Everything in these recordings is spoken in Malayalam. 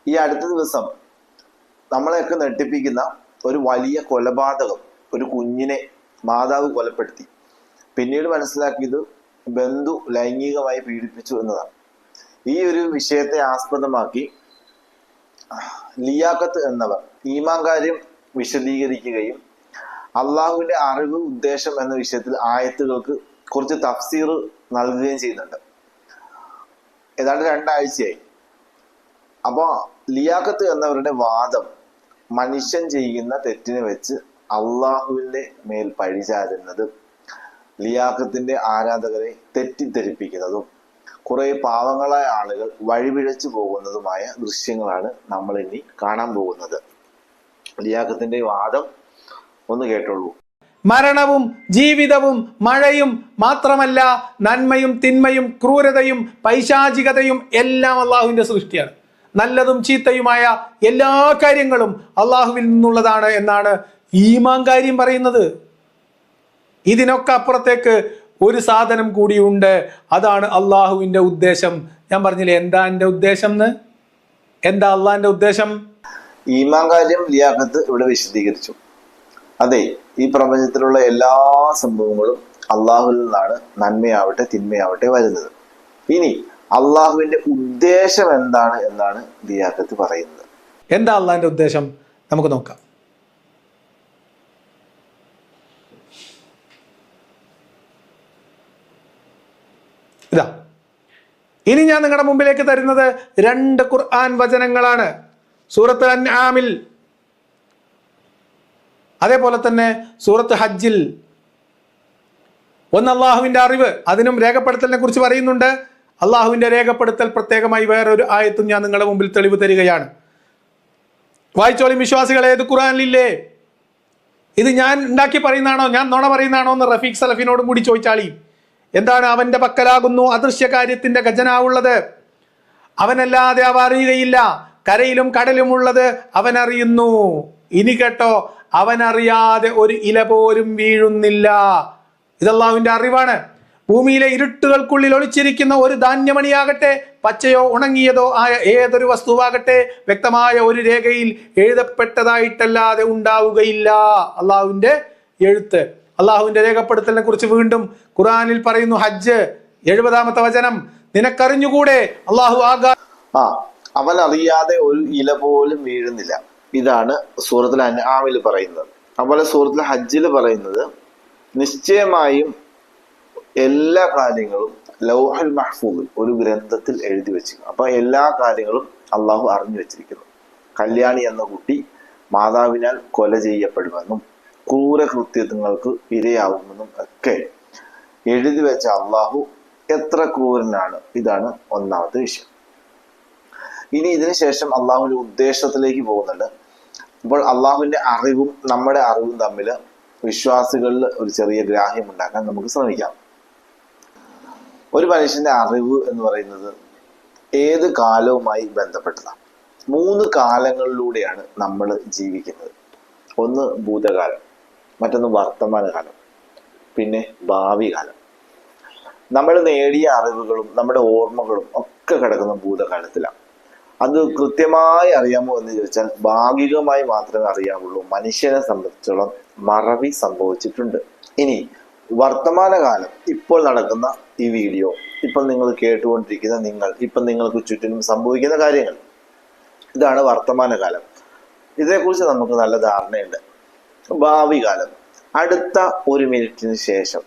ഈ അടുത്ത ദിവസം നമ്മളെയൊക്കെ നെട്ടിപ്പിക്കുന്ന ഒരു വലിയ കൊലപാതകം, ഒരു കുഞ്ഞിനെ മാതാവ് കൊലപ്പെടുത്തി. പിന്നീട് മനസ്സിലാക്കിയത് ബന്ധു ലൈംഗികമായി പീഡിപ്പിച്ചു എന്നതാണ്. ഈ ഒരു വിഷയത്തെ ആസ്പദമാക്കി ലിയാഖത്ത് എന്നവർ ഈമാൻ കാര്യം വിശദീകരിക്കുകയും അള്ളാഹുവിന്റെ അറിവ് ഉദ്ദേശം എന്ന വിഷയത്തിൽ ആയത്തുകൾക്ക് കുറച്ച് തഫ്സീർ നൽകുകയും ചെയ്യുന്നുണ്ട്. ഏതാണ്ട് 2 ആഴ്ചയായി. അപ്പോൾ ലിയാഖത്ത് എന്നവരുടെ വാദം മനുഷ്യൻ ചെയ്യുന്ന തെറ്റിനെ വെച്ച് അള്ളാഹുവിന്റെ മേൽ പഴിചാരുന്നത്, ലിയാഖത്തിന്റെ ആരാധകരെ തെറ്റിദ്ധരിപ്പിക്കുന്നതും കുറെ പാവങ്ങളായ ആളുകൾ വഴിപിഴച്ചു പോകുന്നതുമായ ദൃശ്യങ്ങളാണ് നമ്മൾ ഇനി കാണാൻ പോകുന്നത്. ലിയാഖത്തിന്റെ വാദം ഒന്ന് കേട്ടോളൂ. മരണവും ജീവിതവും മഴയും മാത്രമല്ല, നന്മയും തിന്മയും ക്രൂരതയും പൈശാചികതയും എല്ലാം അള്ളാഹുവിന്റെ സൃഷ്ടിയാണ്. നല്ലതും ചീത്തയുമായ എല്ലാ കാര്യങ്ങളും അള്ളാഹുവിൽ നിന്നുള്ളതാണ് എന്നാണ് ഈമാൻ കാര്യം പറയുന്നത്. ഇതിനൊക്കെ അപ്പുറത്തേക്ക് ഒരു സാധനം കൂടിയുണ്ട്, അതാണ് അള്ളാഹുവിന്റെ ഉദ്ദേശം. ഞാൻ പറഞ്ഞില്ലേ എന്താ എൻ്റെ ഉദ്ദേശം എന്ന്? എന്താ അള്ളാഹിന്റെ ഉദ്ദേശം? ഈമാൻ കാര്യം ലിയാഖത്ത് ഇവിടെ വിശദീകരിച്ചു. അതെ, ഈ പ്രപഞ്ചത്തിലുള്ള എല്ലാ സംഭവങ്ങളും അള്ളാഹുവിൽ നിന്നാണ്, നന്മയാവട്ടെ തിന്മയാവട്ടെ വരുന്നത്. ഇനി അള്ളാഹുവിന്റെ ഉദ്ദേശം എന്താണ് എന്നാണ് ലിയാഖത്ത് പറയുന്നത്. എന്താ അള്ളാഹിന്റെ ഉദ്ദേശം? നമുക്ക് നോക്കാം. ഇതാ, ഇനി ഞാൻ നിങ്ങളുടെ മുമ്പിലേക്ക് തരുന്നത് 2 ഖുർആൻ വചനങ്ങളാണ്. സൂറത്ത് അൻആമിൽ, അതേപോലെ തന്നെ സൂറത്ത് ഹജ്ജിൽ. ഒന്ന് അള്ളാഹുവിന്റെ അറിവ്, അതിനും രേഖപ്പെടുത്തലിനെ കുറിച്ച് പറയുന്നുണ്ട്. അള്ളാഹുവിന്റെ രേഖപ്പെടുത്തൽ പ്രത്യേകമായി വേറൊരു ആയത്തും ഞാൻ നിങ്ങളുടെ മുമ്പിൽ തെളിവ് തരികയാണ്. വായിച്ചോളി വിശ്വാസികളെ, ഇത് ഖുർആനിലില്ലേ? ഇത് ഞാൻ ഉണ്ടാക്കി പറയുന്നതാണോ, ഞാൻ നുണ പറയുന്നതാണോ എന്ന് റഫീഖ് സലഫിനോടും കൂടി ചോദിച്ചാളി. എന്താണ്? അവന്റെ പക്കലാകുന്നു അദൃശ്യ കാര്യത്തിന്റെ ഖജനാവുള്ളത്, അവനല്ലാതെ അവ അറിയുകയില്ല. കരയിലും കടലും ഉള്ളത് അവൻ അറിയുന്നു. ഇനി കേട്ടോ, അവനറിയാതെ ഒരു ഇല പോലും വീഴുന്നില്ല. ഇത് അല്ലാഹുവിന്റെ അറിവാണ്. ഭൂമിയിലെ ഇരുട്ടുകൾക്കുള്ളിൽ ഒളിച്ചിരിക്കുന്ന ഒരു ധാന്യമണിയാകട്ടെ, പച്ചയോ ഉണങ്ങിയതോ ആയ ഏതൊരു വസ്തുവാകട്ടെ, വ്യക്തമായ ഒരു രേഖയിൽ എഴുതപ്പെട്ടതായിട്ടല്ലാതെ ഉണ്ടാവുകയില്ല. അള്ളാഹുവിന്റെ എഴുത്ത്, അള്ളാഹുവിന്റെ രേഖപ്പെടുത്തലിനെ കുറിച്ച് വീണ്ടും ഖുർആനിൽ പറയുന്നു. ഹജ്ജ് 70-ാമത്തെ വചനം, നിനക്കറിഞ്ഞുകൂടെ അള്ളാഹു അവൻ അറിയാതെ ഒരു ഇല പോലും വീഴുന്നില്ല. ഇതാണ് സൂറത്തുൽ അൻആമിൽ പറയുന്നത്. അതുപോലെ സൂറത്തുൽ ഹജ്ജിൽ പറയുന്നത്, നിശ്ചയമായും എല്ലാ കാര്യങ്ങളും ലൗഹുൽ മഹ്ഫൂദിൽ, ഒരു ഗ്രന്ഥത്തിൽ എഴുതി വെച്ചിരിക്കുന്നു. അപ്പൊ എല്ലാ കാര്യങ്ങളും അള്ളാഹു അറിഞ്ഞു വെച്ചിരിക്കുന്നു. കല്യാണി എന്ന കുട്ടി മാതാവിനാൽ കൊല ചെയ്യപ്പെടുമെന്നും ക്രൂരകൃത്യങ്ങൾക്ക് ഇരയാവുമെന്നും ഒക്കെ എഴുതി വെച്ച അള്ളാഹു എത്ര ക്രൂരനാണ്. ഇതാണ് ഒന്നാമത്തെ വിഷയം. ഇനി ഇതിനു ശേഷം അള്ളാഹുവിന്റെ ഉദ്ദേശത്തിലേക്ക് പോകുന്നുണ്ട്. അപ്പോൾ അള്ളാഹുവിന്റെ അറിവും നമ്മുടെ അറിവും തമ്മിൽ വിശ്വാസികളിൽ ഒരു ചെറിയ ഗ്രാഹ്യം ഉണ്ടാക്കാൻ നമുക്ക് ശ്രമിക്കാം. ഒരു മനുഷ്യന്റെ അറിവ് എന്ന് പറയുന്നത് ഏത് കാലവുമായി ബന്ധപ്പെട്ടതാണ്. 3 കാലങ്ങളിലൂടെയാണ് നമ്മൾ ജീവിക്കുന്നത്. ഒന്ന് ഭൂതകാലം, മറ്റൊന്ന് വർത്തമാനകാലം, പിന്നെ ഭാവി കാലം. നമ്മൾ നേടിയ അറിവുകളും നമ്മുടെ ഓർമ്മകളും ഒക്കെ കിടക്കുന്ന ഭൂതകാലത്തിലാണ്. അത് കൃത്യമായി അറിയാമോ എന്ന് ചോദിച്ചാൽ ഭാഗികമായി മാത്രമേ അറിയാവുള്ളൂ. മനുഷ്യനെ സംബന്ധിച്ചോളം മറവി സംഭവിച്ചിട്ടുണ്ട്. ഇനി വർത്തമാനകാലം, ഇപ്പോൾ നടക്കുന്ന ഈ വീഡിയോ, ഇപ്പം നിങ്ങൾ കേട്ടുകൊണ്ടിരിക്കുന്ന നിങ്ങൾ, ഇപ്പം നിങ്ങൾക്ക് ചുറ്റിനും സംഭവിക്കുന്ന കാര്യങ്ങൾ, ഇതാണ് വർത്തമാനകാലം. ഇതിനെക്കുറിച്ച് നമുക്ക് നല്ല ധാരണയുണ്ട്. ഭാവി കാലം, അടുത്ത 1 മിനിറ്റിന് ശേഷം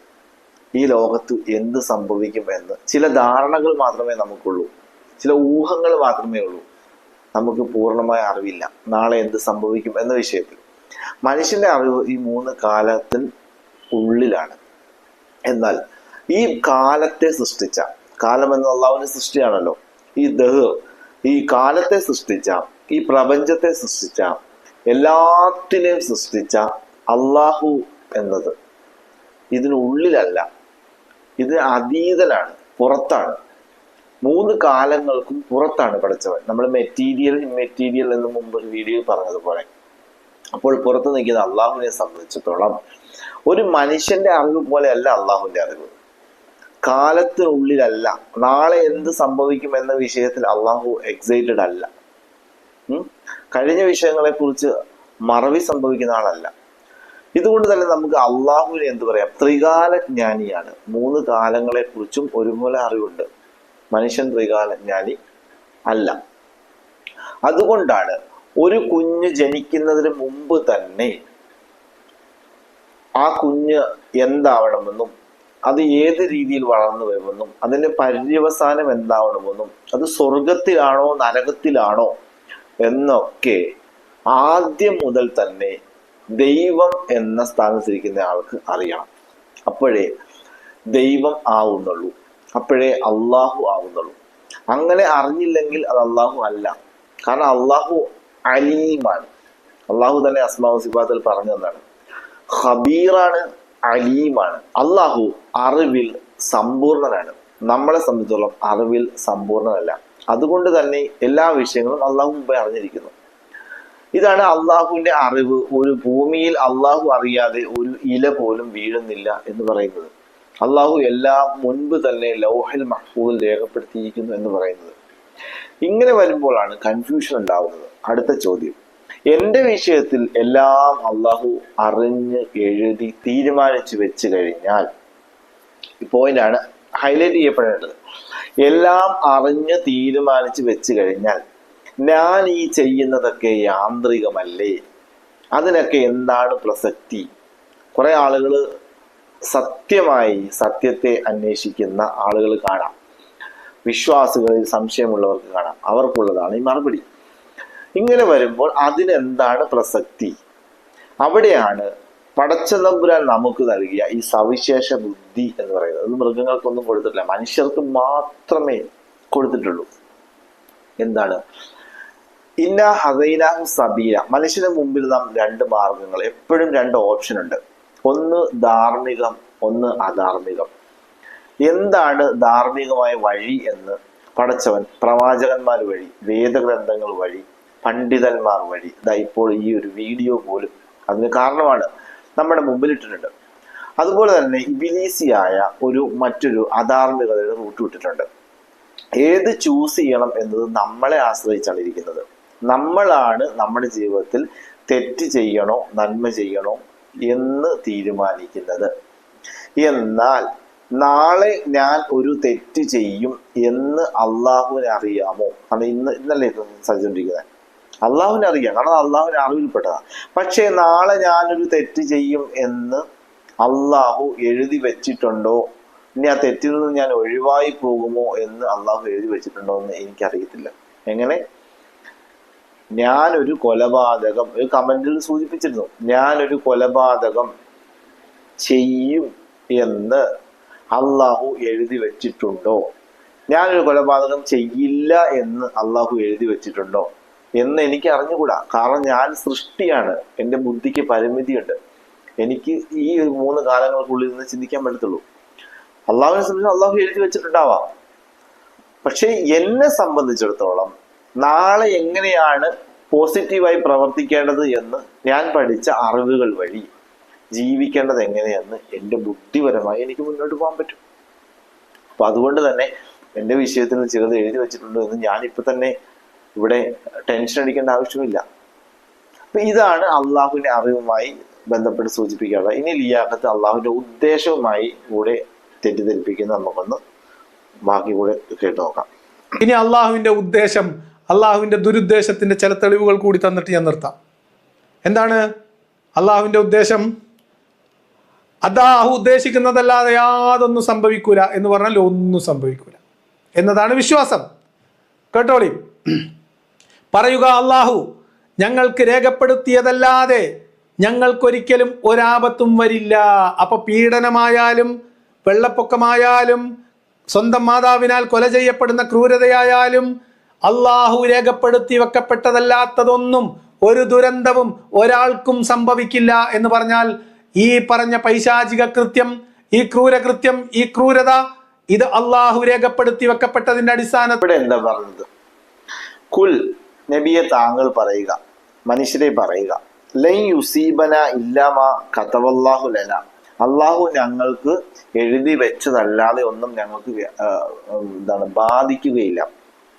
ഈ ലോകത്ത് എന്ത് സംഭവിക്കും എന്ന് ചില ധാരണകൾ മാത്രമേ നമുക്കുള്ളൂ, ചില ഊഹങ്ങൾ മാത്രമേ ഉള്ളൂ. നമുക്ക് പൂർണ്ണമായ അറിവില്ല നാളെ എന്ത് സംഭവിക്കും എന്ന വിഷയത്തിൽ. മനുഷ്യന്റെ അറിവ് ഈ 3 കാലത്തിന് ഉള്ളിലാണ്. എന്നാൽ ഈ കാലത്തെ സൃഷ്ടിച്ച, കാലം എന്ന അള്ളാഹുവിന്റെ സൃഷ്ടിയാണല്ലോ, ഈ കാലത്തെ സൃഷ്ടിച്ച, ഈ പ്രപഞ്ചത്തെ സൃഷ്ടിച്ച, എല്ലാത്തിനെയും സൃഷ്ടിച്ച അള്ളാഹു എന്നത് ഇതിനുള്ളിലല്ല, ഇതിന് അതീതനാണ്, പുറത്താണ്. 3 കാലങ്ങൾക്കും പുറത്താണ് പഠിച്ചവൻ. നമ്മൾ മെറ്റീരിയൽ ഇമ്മെറ്റീരിയൽ എന്ന് മുമ്പ് ഒരു വീഡിയോ പറഞ്ഞതുപോലെ. അപ്പോൾ പുറത്ത് നിൽക്കുന്ന അള്ളാഹുവിനെ സംബന്ധിച്ചിടത്തോളം ഒരു മനുഷ്യന്റെ അറിവ് പോലെയല്ല അള്ളാഹുവിന്റെ അറിവ്. കാലത്തിനുള്ളിലല്ല, നാളെ എന്ത് സംഭവിക്കും എന്ന വിഷയത്തിൽ അള്ളാഹു എക്സൈറ്റഡ് അല്ല. കഴിഞ്ഞ വിഷയങ്ങളെ കുറിച്ച് മറവി സംഭവിക്കുന്ന ആളല്ല. ഇതുകൊണ്ട് തന്നെ നമുക്ക് അള്ളാഹുവിനെ എന്ത് പറയാം, ത്രികാലജ്ഞാനിയാണ്. 3 കാലങ്ങളെ കുറിച്ചും ഒരുപോലെ അറിവുണ്ട്. മനുഷ്യൻ ത്രികാലജ്ഞാനി അല്ല. അതുകൊണ്ടാണ് ഒരു കുഞ്ഞ് ജനിക്കുന്നതിന് മുമ്പ് തന്നെ ആ കുഞ്ഞ് എന്താവണമെന്നും അത് ഏത് രീതിയിൽ വളർന്നു വരുമെന്നും അതിന്റെ പര്യവസാനം എന്താവണമെന്നും അത് സ്വർഗത്തിലാണോ നരകത്തിലാണോ എന്നൊക്കെ ആദ്യം മുതൽ തന്നെ ദൈവം എന്ന സ്ഥാനത്തിരിക്കുന്ന ആൾക്ക് അറിയണം. അപ്പോഴേ ദൈവം ആവുന്നുള്ളൂ, അപ്പോഴേ അള്ളാഹു ആവുന്നുള്ളൂ. അങ്ങനെ അറിഞ്ഞില്ലെങ്കിൽ അത് അള്ളാഹു അല്ല. കാരണം അള്ളാഹു അലീമാണ്. അള്ളാഹു തന്നെ അസ്മാഉ സിഫാത്തിൽ പറഞ്ഞു തന്നാണ്, ഖബീറാണ്, അലീമാണ്. അള്ളാഹു അറിവിൽ സമ്പൂർണനാണ്. നമ്മളെ സംബന്ധിച്ചോളം അറിവിൽ സമ്പൂർണനല്ല. അതുകൊണ്ട് തന്നെ എല്ലാ വിഷയങ്ങളും അള്ളാഹു മുമ്പേ അറിഞ്ഞിരിക്കുന്നു. ഇതാണ് അള്ളാഹുവിന്റെ അറിവ്. ഒരു ഭൂമിയിൽ അള്ളാഹു അറിയാതെ ഒരു ഇല പോലും വീഴുന്നില്ല എന്ന് പറയുന്നത്. അള്ളാഹു എല്ലാം മുൻപ് തന്നെ ലൗഹിൽ മഹ്ഫൂദിൽ രേഖപ്പെടുത്തിയിരിക്കുന്നു എന്ന് പറയുന്നത്. ഇങ്ങനെ വരുമ്പോഴാണ് കൺഫ്യൂഷൻ ഉണ്ടാവുന്നത്. അടുത്ത ചോദ്യം, എന്റെ വിഷയത്തിൽ എല്ലാം അള്ളാഹു അറിഞ്ഞ് എഴുതി തീരുമാനിച്ചു വെച്ച് കഴിഞ്ഞാൽ, ഈ പോയിന്റാണ് ഹൈലൈറ്റ് ചെയ്യപ്പെടേണ്ടത്. എല്ലാം അറിഞ്ഞ് തീരുമാനിച്ചു വെച്ച് കഴിഞ്ഞാൽ ഞാൻ ഈ ചെയ്യുന്നതൊക്കെ യാന്ത്രികമല്ലേ? അതിനൊക്കെ എന്താണ് പ്രസക്തി? കുറെ ആളുകൾ സത്യമായി സത്യത്തെ അന്വേഷിക്കുന്ന ആളുകൾ കാണാം. വിശ്വാസികളിൽ സംശയമുള്ളവർക്ക് കാണാം. അവർക്കുള്ളതാണ് ഈ മറുപടി. ഇങ്ങനെ വരുമ്പോൾ അതിനെന്താണ് പ്രസക്തി? അവിടെയാണ് പടച്ചതമ്പുരാൻ നമുക്ക് നൽകിയ ഈ സവിശേഷ ബുദ്ധി എന്ന് പറയുന്നത്. അത് മൃഗങ്ങൾക്കൊന്നും കൊടുത്തിട്ടില്ല, മനുഷ്യർക്ക് മാത്രമേ കൊടുത്തിട്ടുള്ളൂ. എന്താണ്? ഇന്ന ഹദൈനാഹു സബീല. മനുഷ്യന് മുമ്പിൽ നാം 2 മാർഗങ്ങൾ, എപ്പോഴും 2 ഓപ്ഷൻ ഉണ്ട്. ഒന്ന് ധാർമ്മികം, ഒന്ന് അധാർമികം. എന്താണ് ധാർമ്മികമായ വഴി എന്ന് പടച്ചവൻ പ്രവാചകന്മാർ വഴി, വേദഗ്രന്ഥങ്ങൾ വഴി, പണ്ഡിതന്മാർ വഴി, ഇപ്പോൾ ഈ ഒരു വീഡിയോ പോലും അതിന് കാരണമാണ്, നമ്മുടെ മുമ്പിൽ ഇട്ടിട്ടുണ്ട്. അതുപോലെ തന്നെ ഇബിലീസിയായ മറ്റൊരു അധാർമികതയുടെ റൂട്ട് വിട്ടിട്ടുണ്ട്. ഏത് ചൂസ് ചെയ്യണം എന്നത് നമ്മളെ ആശ്രയിച്ചാണ് ഇരിക്കുന്നത്. നമ്മളാണ് നമ്മുടെ ജീവിതത്തിൽ തെറ്റ് ചെയ്യണോ നന്മ ചെയ്യണോ എന്ന് തീരുമാനിക്കുന്നത്. എന്നാൽ നാളെ ഞാൻ ഒരു തെറ്റ് ചെയ്യും എന്ന് അള്ളാഹുവിനെ അറിയാമോ? കാരണം ഇന്നല്ലേ സജ്ജിരിക്കുന്നത്, അള്ളാഹുവിനെ അറിയാം, കാരണം അള്ളാഹുവിനെ അറിവിൽപ്പെട്ടതാണ്. പക്ഷെ നാളെ ഞാനൊരു തെറ്റ് ചെയ്യും എന്ന് അള്ളാഹു എഴുതി വെച്ചിട്ടുണ്ടോ? ഇനി ആ തെറ്റിൽ നിന്ന് ഞാൻ ഒഴിവായി പോകുമോ എന്ന് അള്ളാഹു എഴുതി വെച്ചിട്ടുണ്ടോ എന്ന് എനിക്കറിയത്തില്ല. എങ്ങനെ? ഞാനൊരു കൊലപാതകം, ഒരു കമന്റിൽ സൂചിപ്പിച്ചിരുന്നു, ഞാനൊരു കൊലപാതകം ചെയ്യും എന്ന് അള്ളാഹു എഴുതി വെച്ചിട്ടുണ്ടോ? ഞാനൊരു കൊലപാതകം ചെയ്യില്ല എന്ന് അള്ളാഹു എഴുതി വെച്ചിട്ടുണ്ടോ എന്ന് എനിക്ക് അറിഞ്ഞുകൂടാ. കാരണം ഞാൻ സൃഷ്ടിയാണ്, എൻ്റെ ബുദ്ധിക്ക് പരിമിതിയുണ്ട്. എനിക്ക് ഈ 3 കാലങ്ങൾക്കുള്ളിൽ നിന്ന് ചിന്തിക്കാൻ പറ്റത്തുള്ളൂ. അള്ളാഹുവിനെ സംബന്ധിച്ച് അള്ളാഹു എഴുതി വെച്ചിട്ടുണ്ടാവാം. പക്ഷെ എന്നെ സംബന്ധിച്ചിടത്തോളം നാളെ എങ്ങനെയാണ് പോസിറ്റീവായി പ്രവർത്തിക്കേണ്ടത് എന്ന് ഞാൻ പഠിച്ച അറിവുകൾ വഴി ജീവിക്കേണ്ടത് എങ്ങനെയെന്ന് എൻ്റെ ബുദ്ധിപരമായി എനിക്ക് മുന്നോട്ട് പോകാൻ പറ്റും. അപ്പൊ അതുകൊണ്ട് തന്നെ എൻ്റെ വിഷയത്തിൽ ചിലത് എഴുതി വെച്ചിട്ടുണ്ടോ എന്ന് ഞാനിപ്പോൾ തന്നെ ഇവിടെ ടെൻഷൻ അടിക്കേണ്ട ആവശ്യമില്ല. അപ്പൊ ഇതാണ് അള്ളാഹുവിന്റെ അറിവുമായി ബന്ധപ്പെട്ട് സൂചിപ്പിക്കാനുള്ളത്. ഇനി ലിയാഖത്ത് അള്ളാഹുവിന്റെ ഉദ്ദേശവുമായി കൂടെ തെറ്റിദ്ധരിപ്പിക്കുന്ന നമുക്കൊന്ന് ബാക്കി കൂടെ കേട്ട് നോക്കാം. ഇനി അള്ളാഹുവിന്റെ ഉദ്ദേശം, അള്ളാഹുവിന്റെ ദുരുദ്ദേശത്തിന്റെ ചില തെളിവുകൾ കൂടി തന്നിട്ട് ഞാൻ നിർത്താം. എന്താണ് അള്ളാഹുവിന്റെ ഉദ്ദേശം? അള്ളാഹു ഉദ്ദേശിക്കുന്നതല്ലാതെ യാതൊന്നും സംഭവിക്കൂല എന്ന് പറഞ്ഞാൽ ഒന്നും സംഭവിക്കൂല എന്നതാണ് വിശ്വാസം. കേട്ടോളി, പറയുക, അള്ളാഹു ഞങ്ങൾക്ക് രേഖപ്പെടുത്തിയതല്ലാതെ ഞങ്ങൾക്കൊരിക്കലും ഒരാപത്തും വരില്ല. അപ്പൊ പീഡനമായാലും വെള്ളപ്പൊക്കമായാലും സ്വന്തം മാതാവിനാൽ കൊല ചെയ്യപ്പെടുന്ന ക്രൂരതയായാലും അള്ളാഹു രേഖപ്പെടുത്തി വെക്കപ്പെട്ടതല്ലാത്തതൊന്നും ഒരു ദുരന്തവും ഒരാൾക്കും സംഭവിക്കില്ല എന്ന് പറഞ്ഞാൽ ഈ പറഞ്ഞ പൈശാചിക കൃത്യം, ഈ ക്രൂരകൃത്യം, ഈ ക്രൂരത, ഇത് അള്ളാഹു രേഖപ്പെടുത്തി വെക്കപ്പെട്ടതിന്റെ അടിസ്ഥാനത്തിൽ എന്താ പറഞ്ഞത്? കുൽ, നബിയെ താങ്കൾ പറയുക, മനുഷ്യരെ പറയുക, ലൻ യുസീബന ഇല്ലാമാ കതവല്ലാഹു ലന. അള്ളാഹു ഞങ്ങൾക്ക് എഴുതി വെച്ചതല്ലാതെ ഒന്നും ഞങ്ങൾക്ക് ബാധിക്കുകയില്ല.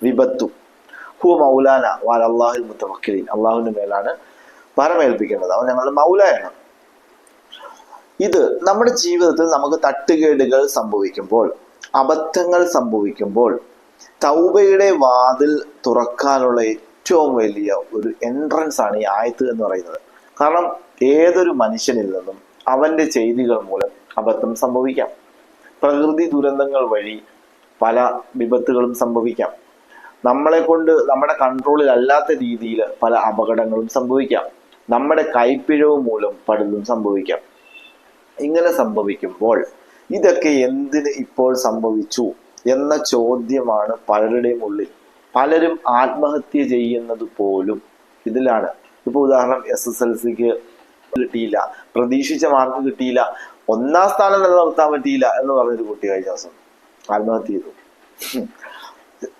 വിപത്തും ഹുവ മൗലാന വാല അള്ളാഹുൽ മുത്തവക്കിലീൻ, അള്ളാഹുവിന്റെ മേലാണ് ഭരമേൽപ്പിക്കേണ്ടത്, അവൻ ഞങ്ങളുടെ മൗലയാണ്. ഇത് നമ്മുടെ ജീവിതത്തിൽ നമുക്ക് തട്ടുകേടുകൾ സംഭവിക്കുമ്പോൾ, അബദ്ധങ്ങൾ സംഭവിക്കുമ്പോൾ തൗബയുടെ വാതിൽ തുറക്കാനുള്ള ഏറ്റവും വലിയ ഒരു എൻട്രൻസ് ആണ് ഈ ആയത്ത് എന്ന് പറയുന്നത്. കാരണം ഏതൊരു മനുഷ്യനിൽ നിന്നും അവന്റെ ചെയ്തികൾ മൂലം അബദ്ധം സംഭവിക്കാം. പ്രകൃതി ദുരന്തങ്ങൾ വഴി പല വിപത്തുകളും സംഭവിക്കാം. നമ്മളെ കൊണ്ട് നമ്മുടെ കൺട്രോളിൽ അല്ലാത്ത രീതിയിൽ പല അപകടങ്ങളും സംഭവിക്കാം. നമ്മുടെ കൈപ്പിഴവ് മൂലം പലതും സംഭവിക്കാം. ഇങ്ങനെ സംഭവിക്കുമ്പോൾ ഇതൊക്കെ എന്തിന് ഇപ്പോൾ സംഭവിച്ചു എന്ന ചോദ്യമാണ് പലരുടെയും ഉള്ളിൽ. പലരും ആത്മഹത്യ ചെയ്യുന്നത് പോലും ഇതിലാണ്. ഇപ്പൊ ഉദാഹരണം, SSLCക്ക് കിട്ടിയില്ല, പ്രതീക്ഷിച്ച മാർക്ക് കിട്ടിയില്ല, 1ാം സ്ഥാനം നിലനിർത്താൻ പറ്റിയില്ല എന്ന് പറഞ്ഞൊരു കുട്ടി കഴിഞ്ഞ ദിവസം ആത്മഹത്യ ചെയ്തു.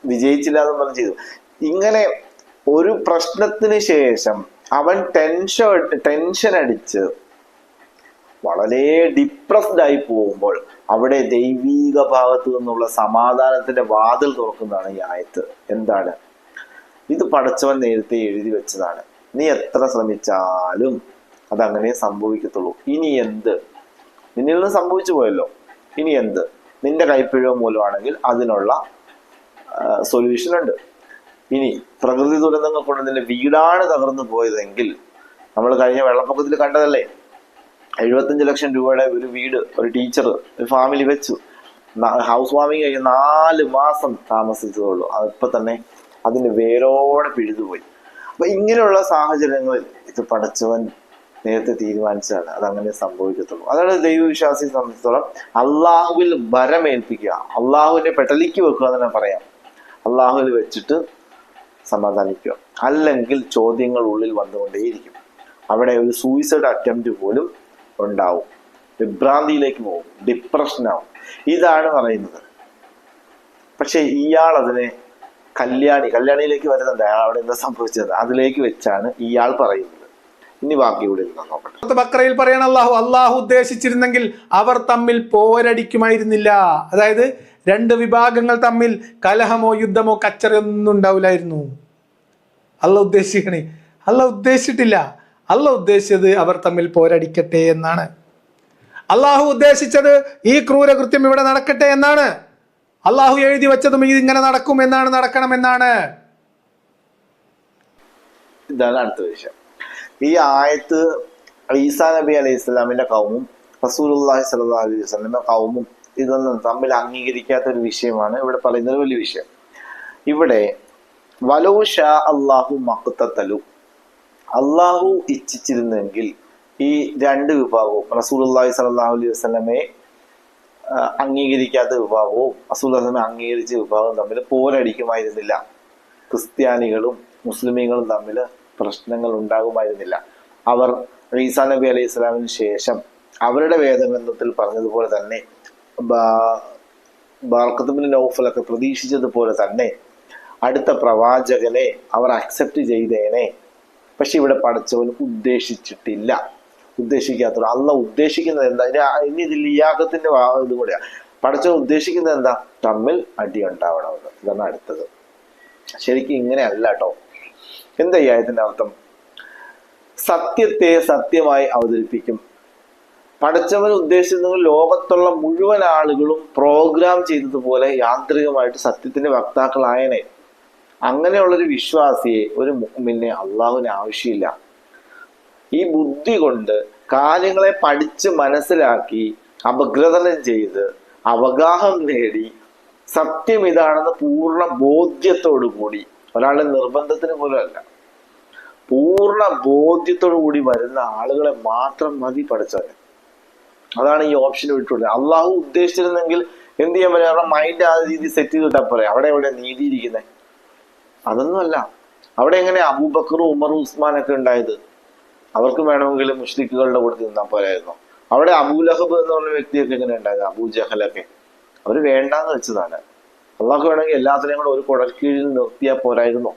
വിജയിച്ചില്ല എന്ന് പറഞ്ഞ് ചെയ്തു. ഇങ്ങനെ ഒരു പ്രശ്നത്തിന് ശേഷം അവൻ ടെൻഷൻ അടിച്ച് വളരെ ഡിപ്രസ്ഡ് ആയി പോകുമ്പോൾ അവിടെ ദൈവീക ഭാഗത്തു നിന്നുള്ള സമാധാനത്തിന്റെ വാതിൽ തുറക്കുന്നതാണ് ഈ ആയത്ത്. എന്താണ് ഇത്? പടച്ചവൻ നേരത്തെ എഴുതി വെച്ചതാണ്. നീ എത്ര ശ്രമിച്ചാലും അതങ്ങനെ സംഭവിക്കത്തുള്ളൂ. ഇനി എന്ത്? നിന്നിൽ നിന്ന് സംഭവിച്ചു പോയല്ലോ, ഇനി എന്ത്? നിന്റെ കൈപ്പിഴവ് മൂലമാണെങ്കിൽ അതിനുള്ള സൊല്യൂഷൻ ഉണ്ട്. ഇനി പ്രകൃതി ദുരന്തങ്ങൾ കൊണ്ട് നിന്റെ വീടാണ് തകർന്നു പോയതെങ്കിൽ, നമ്മൾ കഴിഞ്ഞ വെള്ളപ്പൊക്കത്തിൽ കണ്ടതല്ലേ, 75 ലക്ഷം രൂപയുടെ ഒരു വീട് ഒരു ടീച്ചർ ഒരു ഫാമിലി വെച്ചു. ഹൗസ് വാമിങ് കഴിഞ്ഞ് 4 മാസം താമസിച്ചതുള്ളൂ, അതിപ്പോ തന്നെ അതിന് വേരോടെ പിഴുതുപോയി. അപ്പൊ ഇങ്ങനെയുള്ള സാഹചര്യങ്ങളിൽ ഇത് പടച്ചവൻ നേരത്തെ തീരുമാനിച്ചതാണ്, അതങ്ങനെ സംഭവിക്കത്തുള്ളൂ. അതാണ് ദൈവവിശ്വാസിയെ സംബന്ധിച്ചിടത്തോളം അള്ളാഹുവിൽ ഭരമേൽപ്പിക്കുക, അള്ളാഹുവിന്റെ പെട്ടലിക്ക് വെക്കുക എന്ന് തന്നെ പറയാം. അള്ളാഹുവിൽ വെച്ചിട്ട് സമാധാനിക്കുക. അല്ലെങ്കിൽ ചോദ്യങ്ങൾ ഉള്ളിൽ വന്നുകൊണ്ടേയിരിക്കും. അവിടെ ഒരു സൂയിസൈഡ് അറ്റംപ്റ്റ് പോലും ഉണ്ടാവും, വിഭ്രാന്തിയിലേക്ക് പോകും, ഡിപ്രഷനാവും. ഇതാണ് പറയുന്നത്. പക്ഷെ ഇയാൾ അതിനെ കല്യാണിയിലേക്ക് വരുന്നുണ്ട്. അയാൾ അവിടെ എന്താ സംഭവിച്ചത് അതിലേക്ക് വെച്ചാണ് ഇയാൾ പറയുന്നത്. ഇനി ബാക്കി ഇവിടെ നോക്കട്ടെ. ബഖറയിൽ പറയണ അള്ളാഹു ഉദ്ദേശിച്ചിരുന്നെങ്കിൽ അവർ തമ്മിൽ പോരടിക്കുമായിരുന്നില്ല. അതായത് 2 വിഭാഗങ്ങൾ തമ്മിൽ കലഹമോ യുദ്ധമോ കച്ചറയൊന്നും ഉണ്ടാവില്ലായിരുന്നു. അള്ളാഹ് ഉദ്ദേശിക്കണേ, അള്ളാഹ് ഉദ്ദേശിച്ചിട്ടില്ല. അള്ളാഹ് ഉദ്ദേശിച്ചത് അവർ തമ്മിൽ പോരടിക്കട്ടെ എന്നാണ്. അള്ളാഹു ഉദ്ദേശിച്ചത് ഈ ക്രൂരകൃത്യം ഇവിടെ നടക്കട്ടെ എന്നാണ്. അള്ളാഹു എഴുതി വെച്ചതും ഇതിങ്ങനെ നടക്കും എന്നാണ്, നടക്കണമെന്നാണ്. ഇതാണ് അടുത്ത വിഷയം. ഈ ആയത്ത് ഈസാ നബി അലൈഹി സ്വലാമിന്റെ കൗമും റസൂലുള്ളാഹി സ്വല്ലല്ലാഹു അലൈഹി വസല്ലമയുടെ കൗമും ഇതൊന്നും തമ്മിൽ അംഗീകരിക്കാത്ത ഒരു വിഷയമാണ് ഇവിടെ പറയുന്നത്, വലിയ വിഷയം. ഇവിടെ വലൗ ഷാ അല്ലാഹു മഖ്തതലു, അള്ളാഹു ഇച്ഛിച്ചിരുന്നെങ്കിൽ ഈ 2 വിഭാഗവും റസൂലുള്ളാഹി സ്വല്ലല്ലാഹു അലൈഹി വസല്ലമയെ അംഗീകരിക്കാത്ത വിഭാഗവും റസൂലുള്ളാഹിയെ അംഗീകരിച്ച വിഭാഗവും തമ്മിൽ പോരടിക്കുമായിരുന്നില്ല. ക്രിസ്ത്യാനികളും മുസ്ലിമീങ്ങളും തമ്മിൽ പ്രശ്നങ്ങൾ ഉണ്ടാകുമായിരുന്നില്ല. അവർ ഈസാ നബി അലൈഹി സ്വലാമിന് ശേഷം അവരുടെ വേദഗ്രന്ഥത്തിൽ പറഞ്ഞതുപോലെ തന്നെ ബർഖത്ത് ബിൻ നൗഫലൊക്കെ പ്രതീക്ഷിച്ചതുപോലെ തന്നെ അടുത്ത പ്രവാചകനെ അവർ അക്സെപ്റ്റ് ചെയ്തേനെ. പക്ഷെ ഇവിടെ പടച്ചവൻ ഉദ്ദേശിച്ചിട്ടില്ല. ഉദ്ദേശിക്കാത്ത അള്ളാഹ് ഉദ്ദേശിക്കുന്നത് എന്താ? ഇനി ഇതിൽ ലിയാഖത്തിന്റെ ഇത് കൂടെയാ. പടച്ചവൻ ഉദ്ദേശിക്കുന്നത് എന്താ? തമ്മിൽ അടി ഉണ്ടാവണമെന്ന്. ഇതാണ് അടുത്തത്. ശരിക്കും ഇങ്ങനെയല്ല കേട്ടോ. എന്താ ഈ ആയത്തിന്റെ അർത്ഥം? സത്യത്തെ സത്യമായി അവതരിപ്പിക്കും. പടച്ചവൻ ഉദ്ദേശിക്കുന്നത് ലോകത്തുള്ള മുഴുവൻ ആളുകളും പ്രോഗ്രാം ചെയ്തതുപോലെ യാന്ത്രികമായിട്ട് സത്യത്തിന്റെ വക്താക്കളായനെ. അങ്ങനെയുള്ളൊരു വിശ്വാസിയെ, ഒരു മുഅ്മിനെ അള്ളാഹുവിന് ആവശ്യമില്ല. ഈ ബുദ്ധി കൊണ്ട് കാര്യങ്ങളെ പഠിച്ച് മനസ്സിലാക്കി അപഗ്രഥനം ചെയ്ത് അവഗാഹം നേടി സത്യം ഇതാണെന്ന് പൂർണ്ണ ബോധ്യത്തോടു കൂടി, ഒരാളുടെ നിർബന്ധത്തിന് പോലും അല്ല, പൂർണ്ണ ബോധ്യത്തോടു കൂടി വരുന്ന ആളുകളെ മാത്രം മതി പഠിച്ചവന്. അതാണ് ഈ ഓപ്ഷൻ വിട്ടുള്ളത്. അള്ളാഹു ഉദ്ദേശിച്ചിരുന്നെങ്കിൽ എന്ത് ചെയ്യാൻ പറ്റും? അവരുടെ മൈൻഡ് ആ രീതി സെറ്റ് ചെയ്തിട്ടാ പറയാം. അവിടെ എവിടെ നീതി ഇരിക്കുന്നത്? അതൊന്നുമല്ല. അവിടെ എങ്ങനെ അബൂബക്കറും ഉമറും ഉസ്മാനൊക്കെ ഉണ്ടായത്? അവർക്ക് വേണമെങ്കിൽ മുശ്രിക്കുകളുടെ കൂടെ നിന്നാ പോരായിരുന്നു. അവിടെ അബൂലഹബ് എന്ന് പറഞ്ഞ വ്യക്തിയൊക്കെ എങ്ങനെ ഉണ്ടായത്? അബൂജഹലൊക്കെ അവര് വേണ്ടാന്ന് വെച്ചതാണ്. അള്ളാഹു വേണമെങ്കിൽ എല്ലാത്തിനെയും കൂടെ ഒരു കുടൽക്കീഴിൽ നിർത്തിയാൽ പോരായിരുന്നു.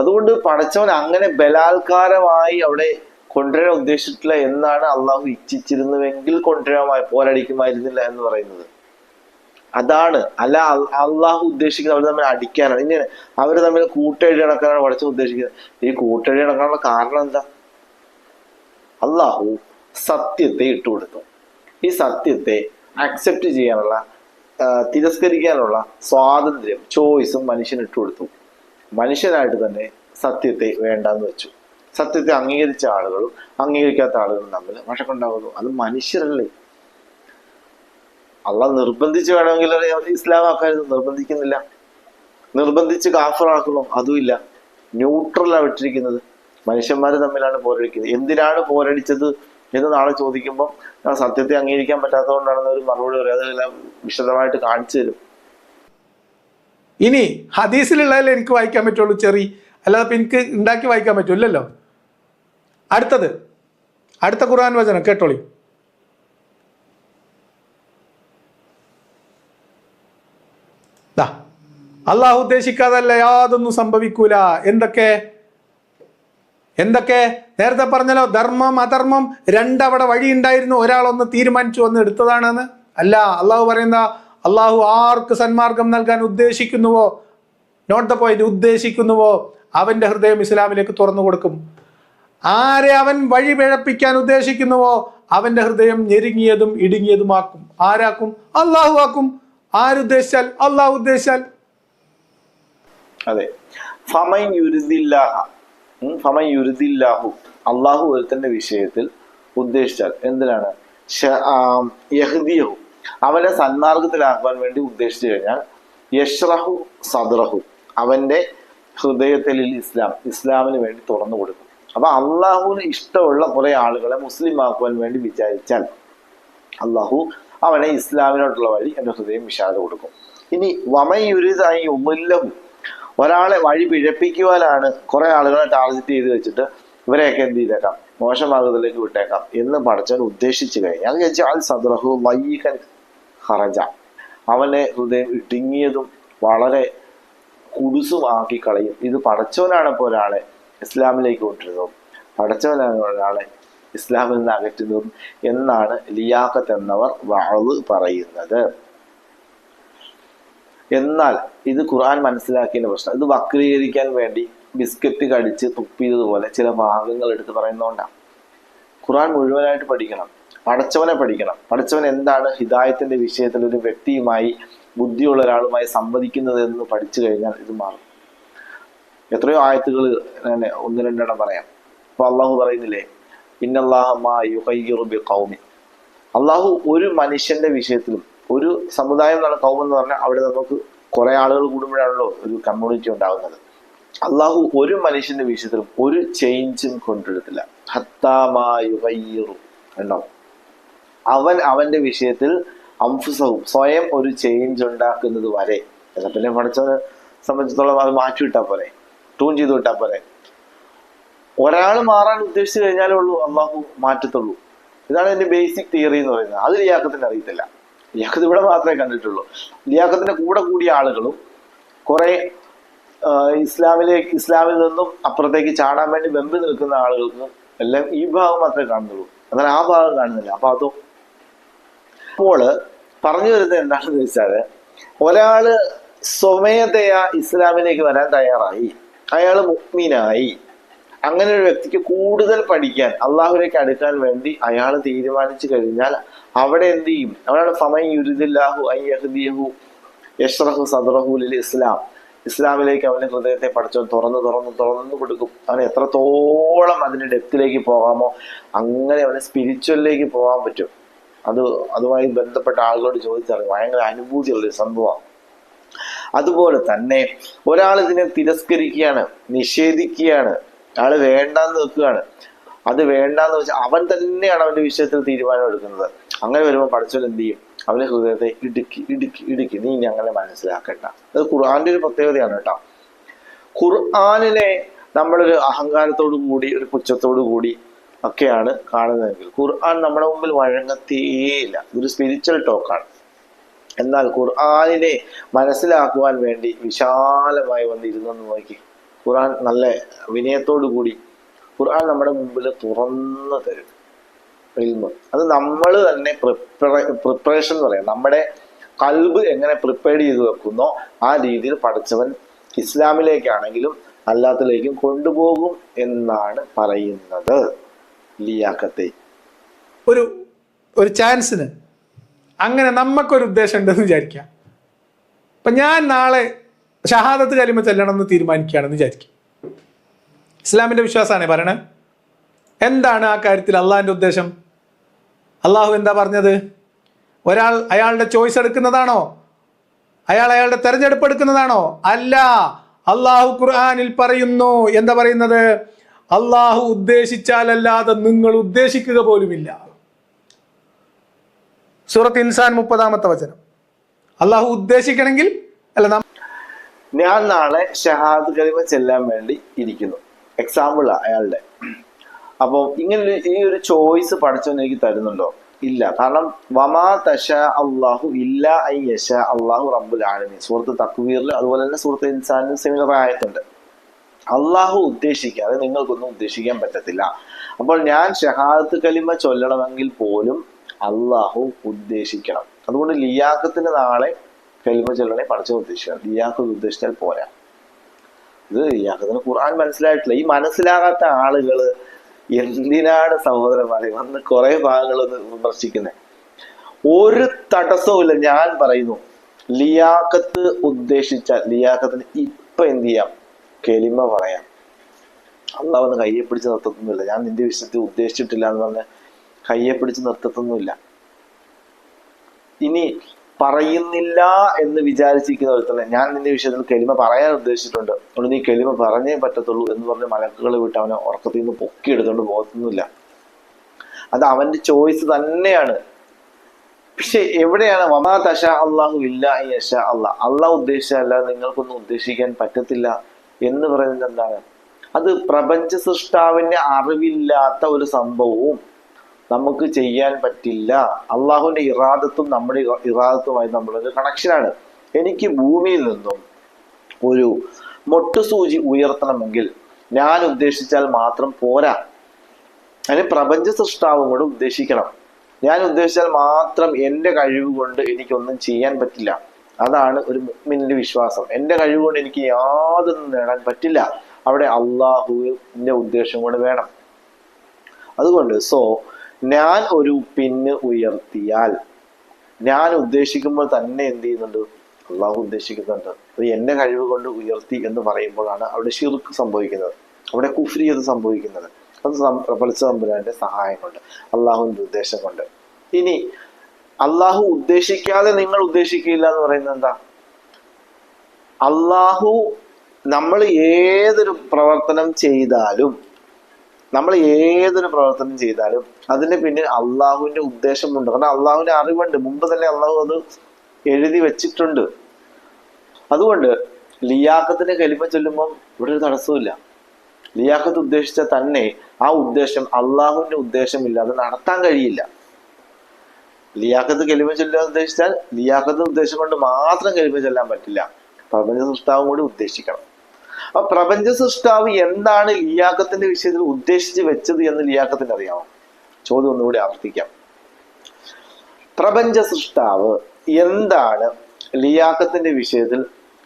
അതുകൊണ്ട് പടച്ചവൻ അങ്ങനെ ബലാത്കാരമായി അവിടെ കൊണ്ടുവരാൻ ഉദ്ദേശിച്ചിട്ടില്ല എന്നാണ്. അള്ളാഹു ഇച്ഛിച്ചിരുന്നുവെങ്കിൽ കൊണ്ടുവരാൻ പോരടിക്കുമായിരുന്നില്ല എന്ന് പറയുന്നത്. അതാണ്. അല്ല അള്ളാഹു ഉദ്ദേശിക്കുന്നത് അവർ തമ്മിൽ അടിക്കാനാണ്. ഇനി അവർ തമ്മിൽ കൂട്ടെഴുതി നടക്കാനാണ് പഠിച്ച ഉദ്ദേശിക്കുന്നത്. ഈ കൂട്ടെഴുതി നടക്കാനുള്ള കാരണം എന്താ? അള്ളാഹു സത്യത്തെ ഇട്ടുകൊടുത്തു. ഈ സത്യത്തെ അക്സെപ്റ്റ് ചെയ്യാനുള്ള തിരസ്കരിക്കാനുള്ള സ്വാതന്ത്ര്യം, ചോയ്സും മനുഷ്യന് ഇട്ടുകൊടുത്തു. മനുഷ്യനായിട്ട് തന്നെ സത്യത്തെ വേണ്ടാന്ന് വെച്ചു. സത്യത്തെ അംഗീകരിച്ച ആളുകളും അംഗീകരിക്കാത്ത ആളുകളും തമ്മിൽ വഴക്കുണ്ടാകുന്നു. അത് മനുഷ്യരല്ലേ. അള്ളാഹ് നിർബന്ധിച്ച് വേണമെങ്കിൽ ഇസ്ലാം ആക്കാനും നിർബന്ധിക്കുന്നില്ല. നിർബന്ധിച്ച് കാഫറാക്കുന്നു, അതുമില്ല. ന്യൂട്രലാണ് വിട്ടിരിക്കുന്നത്. മനുഷ്യന്മാർ തമ്മിലാണ് പോരടിക്കുന്നത്. എന്തിനാണ് പോരടിച്ചത് എന്ന് നാളെ ചോദിക്കുമ്പോൾ സത്യത്തെ അംഗീകരിക്കാൻ പറ്റാത്തതുകൊണ്ടാണെന്ന് ഒരു മറുപടി പറയും. അതെല്ലാം വിശദമായിട്ട് കാണിച്ചു തരും. ഇനി ഹദീസിലുള്ളതിൽ എനിക്ക് വായിക്കാൻ പറ്റുള്ളൂ ചെറിയ, അല്ലാതെ എനിക്ക് ഉണ്ടാക്കി വായിക്കാൻ പറ്റൂല്ലല്ലോ. അടുത്ത ഖുർആൻ വചനം കേട്ടോളി. അള്ളാഹു ഉദ്ദേശിക്കാതല്ല യാതൊന്നും സംഭവിക്കൂല. എന്തൊക്കെ നേരത്തെ പറഞ്ഞല്ലോ, ധർമ്മം അധർമ്മം രണ്ടവിടെ വഴി ഉണ്ടായിരുന്നു, ഒരാളൊന്ന് തീരുമാനിച്ചു വന്ന് എടുത്തതാണെന്ന് അല്ല. അള്ളാഹു പറയുന്ന, അള്ളാഹു ആർക്ക് സന്മാർഗം നൽകാൻ ഉദ്ദേശിക്കുന്നുവോ, നോട്ട് ദ പോയിന്റ്, ഉദ്ദേശിക്കുന്നുവോ അവന്റെ ഹൃദയം ഇസ്ലാമിലേക്ക് തുറന്നു കൊടുക്കും. ആരെ അവൻ വഴി പിഴപ്പിക്കാൻ ഉദ്ദേശിക്കുന്നുവോ അവന്റെ ഹൃദയം ഞെരുങ്ങിയതും ഇടുങ്ങിയതുമാക്കും. ആരാക്കും? അള്ളാഹു ആക്കും. ആരുദ്ദേശിച്ചാൽ? അള്ളാഹു ഉദ്ദേശിച്ചാൽ. അതെ, ഫമൻ യുരിദില്ലാഹു, അള്ളാഹു ഒരുത്തന്റെ വിഷയത്തിൽ ഉദ്ദേശിച്ചാൽ എന്തിനാണ്? യഹ്ദിയഹു, അവനെ സന്മാർഗത്തിലാക്കുവാൻ വേണ്ടി ഉദ്ദേശിച്ചു കഴിഞ്ഞാൽ, യശ്റഹു സദ്റഹു, അവന്റെ ഹൃദയത്തിൽ ഇസ്ലാമിന് വേണ്ടി തുറന്നു കൊടുക്കും. അപ്പൊ അള്ളാഹുവിന് ഇഷ്ടമുള്ള കുറെ ആളുകളെ മുസ്ലിം ആക്കുവാൻ വേണ്ടി വിചാരിച്ചാൽ അള്ളാഹു അവനെ ഇസ്ലാമിനോട്ടുള്ള വഴി എന്റെ ഹൃദയം വിശാല കൊടുക്കും. ഇനി വമയുരിദായി ഉമുല്ലഹു, ഒരാളെ വഴി പിഴപ്പിക്കുവാനാണ് കുറെ ആളുകളെ ടാർഗറ്റ് ചെയ്ത് വെച്ചിട്ട് ഇവരെയൊക്കെ എന്ത് ചെയ്തേക്കാം, മോശമാർഗത്തിലേക്ക് വിട്ടേക്കാം എന്ന് പടച്ചവൻ ഉദ്ദേശിച്ചു കഴിഞ്ഞാൽ സദ്റഹു വയ്യിഖൻ ഖറജ, അവനെ ഹൃദയം ഇടുങ്ങിയതും വളരെ കുടുസുമാക്കി കളയും. ഇത് പടച്ചവനാണ് ഇപ്പോൾ ഒരാളെ ഇസ്ലാമിലേക്ക് കൊണ്ടിരുന്നതും പടച്ചവനാണ് ഒരാളെ ഇസ്ലാമിൽ നിന്ന് അകറ്റുന്നതും എന്നാണ് ലിയാഖത്ത് എന്നവർ വഅദ് പറയുന്നത്. എന്നാൽ ഇത് ഖുർആൻ മനസ്സിലാക്കിയതിന്റെ പ്രശ്നം, ഇത് വക്രീകരിക്കാൻ വേണ്ടി ബിസ്ക്കറ്റ് കടിച്ച് തുപ്പിയതുപോലെ ചില ഭാഗങ്ങൾ എടുത്ത് പറയുന്നതുകൊണ്ടാണ്. ഖുർആൻ മുഴുവനായിട്ട് പഠിക്കണം, പടച്ചവനെ പഠിക്കണം. പടച്ചവൻ എന്താണ് ഹിദായത്തിന്റെ വിഷയത്തിൽ ഒരു വ്യക്തിയുമായി, ബുദ്ധിയുള്ള ഒരാളുമായി സംവദിക്കുന്നത് എന്ന് പഠിച്ചു കഴിഞ്ഞാൽ ഇത് മാറും. എത്രയോ ആയത്തുകൾ അങ്ങനെ ഒന്ന് രണ്ടെണ്ണം പറയാം. അപ്പൊ അള്ളാഹു പറയുന്നില്ലേ, ഇന്നല്ലാഹ മാ യുഗയ്യിറു ബിഖൗമി, അള്ളാഹു ഒരു മനുഷ്യന്റെ വിഷയത്തിലും, ഒരു സമുദായം എന്നാണ് കൗം എന്ന് പറഞ്ഞാൽ അവിടെ നമുക്ക് കുറെ ആളുകൾ കൂടുമ്പോഴാണല്ലോ ഒരു കമ്മ്യൂണിറ്റി ഉണ്ടാകുന്നത്. അള്ളാഹു ഒരു മനുഷ്യന്റെ വിഷയത്തിലും ഒരു ചേഞ്ചും കൊണ്ടുവരത്തില്ല. ഹത്താ മാ യുഗയ്യിറു ഉണ്ടാവും. അവന്റെ വിഷയത്തിൽ അംഫുസവും സ്വയം ഒരു ചേഞ്ച് ഉണ്ടാക്കുന്നത് വരെ. പിന്നെ പഠിച്ചവനെ സംബന്ധിച്ചിടത്തോളം അത് മാറ്റിവിട്ടാൽ പോരെ, ട്യൂൺ ചെയ്ത് വിട്ടാൽ പോരെ. ഒരാൾ മാറാൻ ഉദ്ദേശിച്ചു കഴിഞ്ഞാലേ ഉള്ളൂ അള്ളാഹു മാറ്റത്തുള്ളൂ. ഇതാണ് എന്റെ ബേസിക് തിയറി എന്ന് പറയുന്നത്. അത് ലിയാഖത്തിന് അറിയത്തില്ല. ലിയാഖത്ത് ഇവിടെ മാത്രമേ കണ്ടിട്ടുള്ളൂ. ലിയാഖത്തിന്റെ കൂടെ കൂടിയ ആളുകളും കുറെ ഇസ്ലാമിൽ നിന്നും അപ്പുറത്തേക്ക് ചാടാൻ വേണ്ടി വെമ്പി നിൽക്കുന്ന ആളുകൾക്കും എല്ലാം ഈ ഭാഗം മാത്രമേ കാണുന്നുള്ളൂ, എന്നാൽ ആ ഭാഗം കാണുന്നില്ല. അപ്പൊ അപ്പോൾ പറഞ്ഞു വരുന്നത് എന്താണെന്ന് വെച്ചാല്, ഒരാള് സ്വമേധയാ ഇസ്ലാമിലേക്ക് വരാൻ തയ്യാറായി, അയാൾ മുഅ്മിനായി, അങ്ങനെ ഒരു വ്യക്തിക്ക് കൂടുതൽ പഠിക്കാൻ, അള്ളാഹുലേക്ക് അടുക്കാൻ വേണ്ടി അയാൾ തീരുമാനിച്ചു കഴിഞ്ഞാൽ അവിടെ എന്ത് ചെയ്യും? അവിടെയാണ് ഫമൻ യുരിദില്ലാഹു അൻ യഹ്ദിയഹു യശ്റഹു സദ്റഹു ലിൽ ഇസ്ലാം, ഇസ്ലാമിലേക്ക് അവന്റെ ഹൃദയത്തെ പഠിച്ചവൻ തുറന്നു കൊടുക്കും. അവന് എത്രത്തോളം അതിന്റെ ഡെപ്തിലേക്ക് പോകാമോ അങ്ങനെ അവന് സ്പിരിച്വലിലേക്ക് പോകാൻ പറ്റും. അതുമായി ബന്ധപ്പെട്ട ആളുകളോട് ചോദിച്ചറിയും, ഭയങ്കര അനുഭൂതിയുള്ളൊരു സംഭവമാണ്. അതുപോലെ തന്നെ ഒരാൾ ഇതിനെ തിരസ്കരിക്കുകയാണ്, നിഷേധിക്കുകയാണ്, അയാൾ വേണ്ടാന്ന് വെക്കുകയാണ്. അത് വേണ്ടാന്ന് വെച്ചാൽ അവൻ തന്നെയാണ് അവന്റെ വിഷയത്തിൽ തീരുമാനം എടുക്കുന്നത്. അങ്ങനെ വരുമ്പോൾ പഠിച്ചവൻ എന്ത് ചെയ്യും? അവന്റെ ഹൃദയത്തെ ഇടുക്കി നീ അങ്ങനെ മനസ്സിലാക്കണ്ട. അത് ഖുർആന്റെ ഒരു പ്രത്യേകതയാണ് കേട്ടോ. ഖുർആനിനെ നമ്മളൊരു അഹങ്കാരത്തോടു കൂടി, ഒരു പുച്ഛത്തോടു കൂടി ഒക്കെയാണ് കാണുന്നതെങ്കിൽ ഖുർആൻ നമ്മുടെ മുമ്പിൽ വഴങ്ങത്തേയില്ല. ഇതൊരു സ്പിരിച്വൽ ടോക്കാണ്. എന്നാൽ ഖുർആനിനെ മനസ്സിലാക്കുവാൻ വേണ്ടി വിശാലമായി വന്നിരുന്നെന്ന് നോക്കി, ഖുർആൻ നല്ല വിനയത്തോടു കൂടി ഖുർആൻ നമ്മുടെ മുമ്പിൽ തുറന്നു തരും ഇൽമ്. അത് നമ്മൾ തന്നെ പ്രിപ്പറേഷൻ എന്ന് പറയാം, നമ്മുടെ കൽബ് എങ്ങനെ പ്രിപ്പയർ ചെയ്ത് വെക്കുന്നോ ആ രീതിയിൽ പഠിച്ചവൻ ഇസ്ലാമിലേക്കാണെങ്കിലും അല്ലാത്തതിലേക്കും കൊണ്ടുപോകും എന്നാണ് പറയുന്നത്. ലിയാഖത്തെ ഒരു ചാൻസിന് അങ്ങനെ നമുക്കൊരു ഉദ്ദേശം ഉണ്ടെന്ന് വിചാരിക്കാം. ഇപ്പം ഞാൻ നാളെ ഷഹാദത്ത് കലിമ ചെല്ലണം എന്ന് തീരുമാനിക്കുകയാണെന്ന് വിചാരിക്കും. ഇസ്ലാമിൻ്റെ വിശ്വാസമാണ് പറയണേ. എന്താണ് ആ കാര്യത്തിൽ അള്ളാഹിൻ്റെ ഉദ്ദേശം? അള്ളാഹു എന്താ പറഞ്ഞത്? ഒരാൾ അയാളുടെ ചോയ്സ് എടുക്കുന്നതാണോ? അയാളുടെ തെരഞ്ഞെടുപ്പ് എടുക്കുന്നതാണോ? അല്ല. അള്ളാഹു ഖുർആനിൽ പറയുന്നു. എന്താ പറയുന്നത്? അള്ളാഹു ഉദ്ദേശിച്ചാലല്ലാതെ നിങ്ങൾ ഉദ്ദേശിക്കുക പോലുമില്ല. സൂറത്ത് ഇൻസാൻ 30-ാമത്തെ വചനം. അള്ളാഹു ഉദ്ദേശിക്കണമെങ്കിൽ അല്ല. ഞാൻ നാളെ ഷഹാദത്ത് കലിമ ചെല്ലാൻ വേണ്ടി ഇരിക്കുന്നു, എക്സാമ്പിൾ അയാളുടെ. അപ്പോൾ ഇങ്ങനെ ഈ ഒരു ചോയ്സ് പഠിച്ചവൻ എനിക്ക് തരുന്നുണ്ടോ? ഇല്ല. കാരണം വമാ തശ അള്ളാഹു ഇല്ല ഐ യശ അള്ളാഹു റബ്ബുൽ ആലമീൻ, സൂറത്ത് തക്വീറിൽ അതുപോലെ തന്നെ സൂറത്ത് ഇൻസാനിൽ സിമിലർ ആയിട്ടുണ്ട്. അള്ളാഹു ഉദ്ദേശിക്കാതെ നിങ്ങൾക്കൊന്നും ഉദ്ദേശിക്കാൻ പറ്റത്തില്ല. അപ്പോൾ ഞാൻ ഷഹാദത്ത് കലിമ ചൊല്ലണമെങ്കിൽ പോലും അള്ളാഹു ഉദ്ദേശിക്കണം. അതുകൊണ്ട് ലിയാഖത്തിന് നാളെ കലിമ ചൊല്ലണേ പഠിച്ച ഉദ്ദേശിക്കണം. ലിയാഖത്ത് ഉദ്ദേശിച്ചാൽ പോരാ. ഇത് ലിയാഖത്തിന് ഖുർആൻ മനസ്സിലായിട്ടില്ല. ഈ മനസ്സിലാകാത്ത ആളുകൾ എന്തിനാണ് സഹോദരന്മാരെ വന്ന് കുറെ ഭാഗങ്ങളൊന്ന് വിമർശിക്കുന്നത്? ഒരു തടസ്സവുമില്ല. ഞാൻ പറയുന്നു, ലിയാഖത്ത് ഉദ്ദേശിച്ചാൽ ലിയാഖത്തിന് ഇപ്പൊ എന്ത് ചെയ്യാം? കലിമ പറയാം. അള്ളാഹ് വന്ന് കയ്യെ പിടിച്ച് നിർത്തത്തൊന്നുമില്ല. ഞാൻ നിന്റെ വിഷയത്തിൽ ഉദ്ദേശിച്ചിട്ടില്ല എന്ന് പറഞ്ഞ് കയ്യെ പിടിച്ച് നിർത്തത്തൊന്നുമില്ല. ഇനി പറയുന്നില്ല എന്ന് വിചാരിച്ചിരിക്കുന്ന ഒരുത്തന്നെ ഞാൻ നിന്റെ വിഷയത്തിൽ കലിമ പറയാൻ ഉദ്ദേശിച്ചിട്ടുണ്ട്, അതുകൊണ്ട് നീ കലിമ പറഞ്ഞേ പറ്റത്തുള്ളൂ എന്ന് പറഞ്ഞ് മലക്കുകൾ വിട്ട് അവനെ ഉറക്കത്തിൽ നിന്ന് പൊക്കിയെടുത്തോണ്ട് പോകത്തൊന്നുമില്ല. അത് അവന്റെ ചോയ്സ് തന്നെയാണ്. പക്ഷെ എവിടെയാണ് വമാ തശ അള്ളാഹു ഇല്ല യശ അള്ളാഹ്, അള്ളാഹ് ഉദ്ദേശിച്ചല്ല നിങ്ങൾക്കൊന്നും ഉദ്ദേശിക്കാൻ പറ്റത്തില്ല എന്ന് പറയുന്നത് എന്താണ്? അത് പ്രപഞ്ച സൃഷ്ടാവിന്റെ അറിവില്ലാത്ത ഒരു സംഭവവും നമുക്ക് ചെയ്യാൻ പറ്റില്ല. അള്ളാഹുവിന്റെ ഇറാദത്തും നമ്മുടെ ഇറാദത്തുമായി നമ്മളൊരു കണക്ഷനാണ്. എനിക്ക് ഭൂമിയിൽ നിന്നും ഒരു മൊട്ടുസൂചി ഉയർത്തണമെങ്കിൽ ഞാൻ ഉദ്ദേശിച്ചാൽ മാത്രം പോരാ, അതിന് പ്രപഞ്ച സൃഷ്ടാവും കൂടെ ഉദ്ദേശിക്കണം. ഞാൻ ഉദ്ദേശിച്ചാൽ മാത്രം എൻ്റെ കഴിവ് കൊണ്ട് എനിക്കൊന്നും ചെയ്യാൻ പറ്റില്ല. അതാണ് ഒരു മുഅ്മിനിന്റെ വിശ്വാസം. എൻ്റെ കഴിവ് കൊണ്ട് എനിക്ക് യാതൊന്നും നേടാൻ പറ്റില്ല. അവിടെ അള്ളാഹുവിന്റെ ഉദ്ദേശം കൂടെ വേണം. അതുകൊണ്ട് ഞാൻ ഒരു പിന്ന് ഉയർത്തിയാൽ ഞാൻ ഉദ്ദേശിക്കുമ്പോൾ തന്നെ എന്ത് ചെയ്യുന്നുണ്ട്? അള്ളാഹു ഉദ്ദേശിക്കുന്നുണ്ട്. അത് എൻ്റെ കഴിവ് കൊണ്ട് ഉയർത്തി എന്ന് പറയുമ്പോഴാണ് അവിടെ ശിർക്ക് സംഭവിക്കുന്നത്, അവിടെ കുഫ്രിയത്ത് സംഭവിക്കുന്നത്. അത് പടച്ച തമ്പുരാന്റെ സഹായം കൊണ്ട്, അള്ളാഹുവിന്റെ ഉദ്ദേശം കൊണ്ട്. ഇനി അള്ളാഹു ഉദ്ദേശിക്കാതെ നിങ്ങൾ ഉദ്ദേശിക്കില്ല എന്ന് പറയുന്നത് എന്താ? അള്ളാഹു നമ്മൾ ഏതൊരു പ്രവർത്തനം ചെയ്താലും അതിന്റെ പിന്നിൽ അള്ളാഹുവിന്റെ ഉദ്ദേശമുണ്ട്. കാരണം അള്ളാഹുവിന്റെ അറിവുണ്ട്, മുമ്പ് തന്നെ അള്ളാഹു അത് എഴുതി വെച്ചിട്ടുണ്ട്. അതുകൊണ്ട് ലിയാഖത്തിന്റെ കലിമ ചൊല്ലുമ്പം ഇവിടെ ഒരു തടസ്സമില്ല. ലിയാഖത്ത് ഉദ്ദേശിച്ചാൽ തന്നെ ആ ഉദ്ദേശം അള്ളാഹുവിന്റെ ഉദ്ദേശമില്ലാതെ നടത്താൻ കഴിയില്ല. ലിയാഖത്ത് കലിമ ചൊല്ലാൻ ഉദ്ദേശിച്ചാൽ ലിയാഖത്ത് ഉദ്ദേശം കൊണ്ട് മാത്രം കലിമ ചൊല്ലാൻ പറ്റില്ല, പ്രപഞ്ച സൃഷ്ടാവും കൂടി ഉദ്ദേശിക്കണം. അപ്പൊ പ്രപഞ്ച സൃഷ്ടാവ് എന്താണ് ലിയാഖത്തിന്റെ വിഷയത്തിൽ ഉദ്ദേശിച്ച് വെച്ചത് എന്ന് ലിയാഖത്തിന് അറിയാമോ? ചോദ്യം ഒന്നുകൂടി ആവർത്തിക്കാം. പ്രപഞ്ച സൃഷ്ടാവ് എന്താണ് ലിയാഖത്തിന്റെ വിഷയത്തിൽ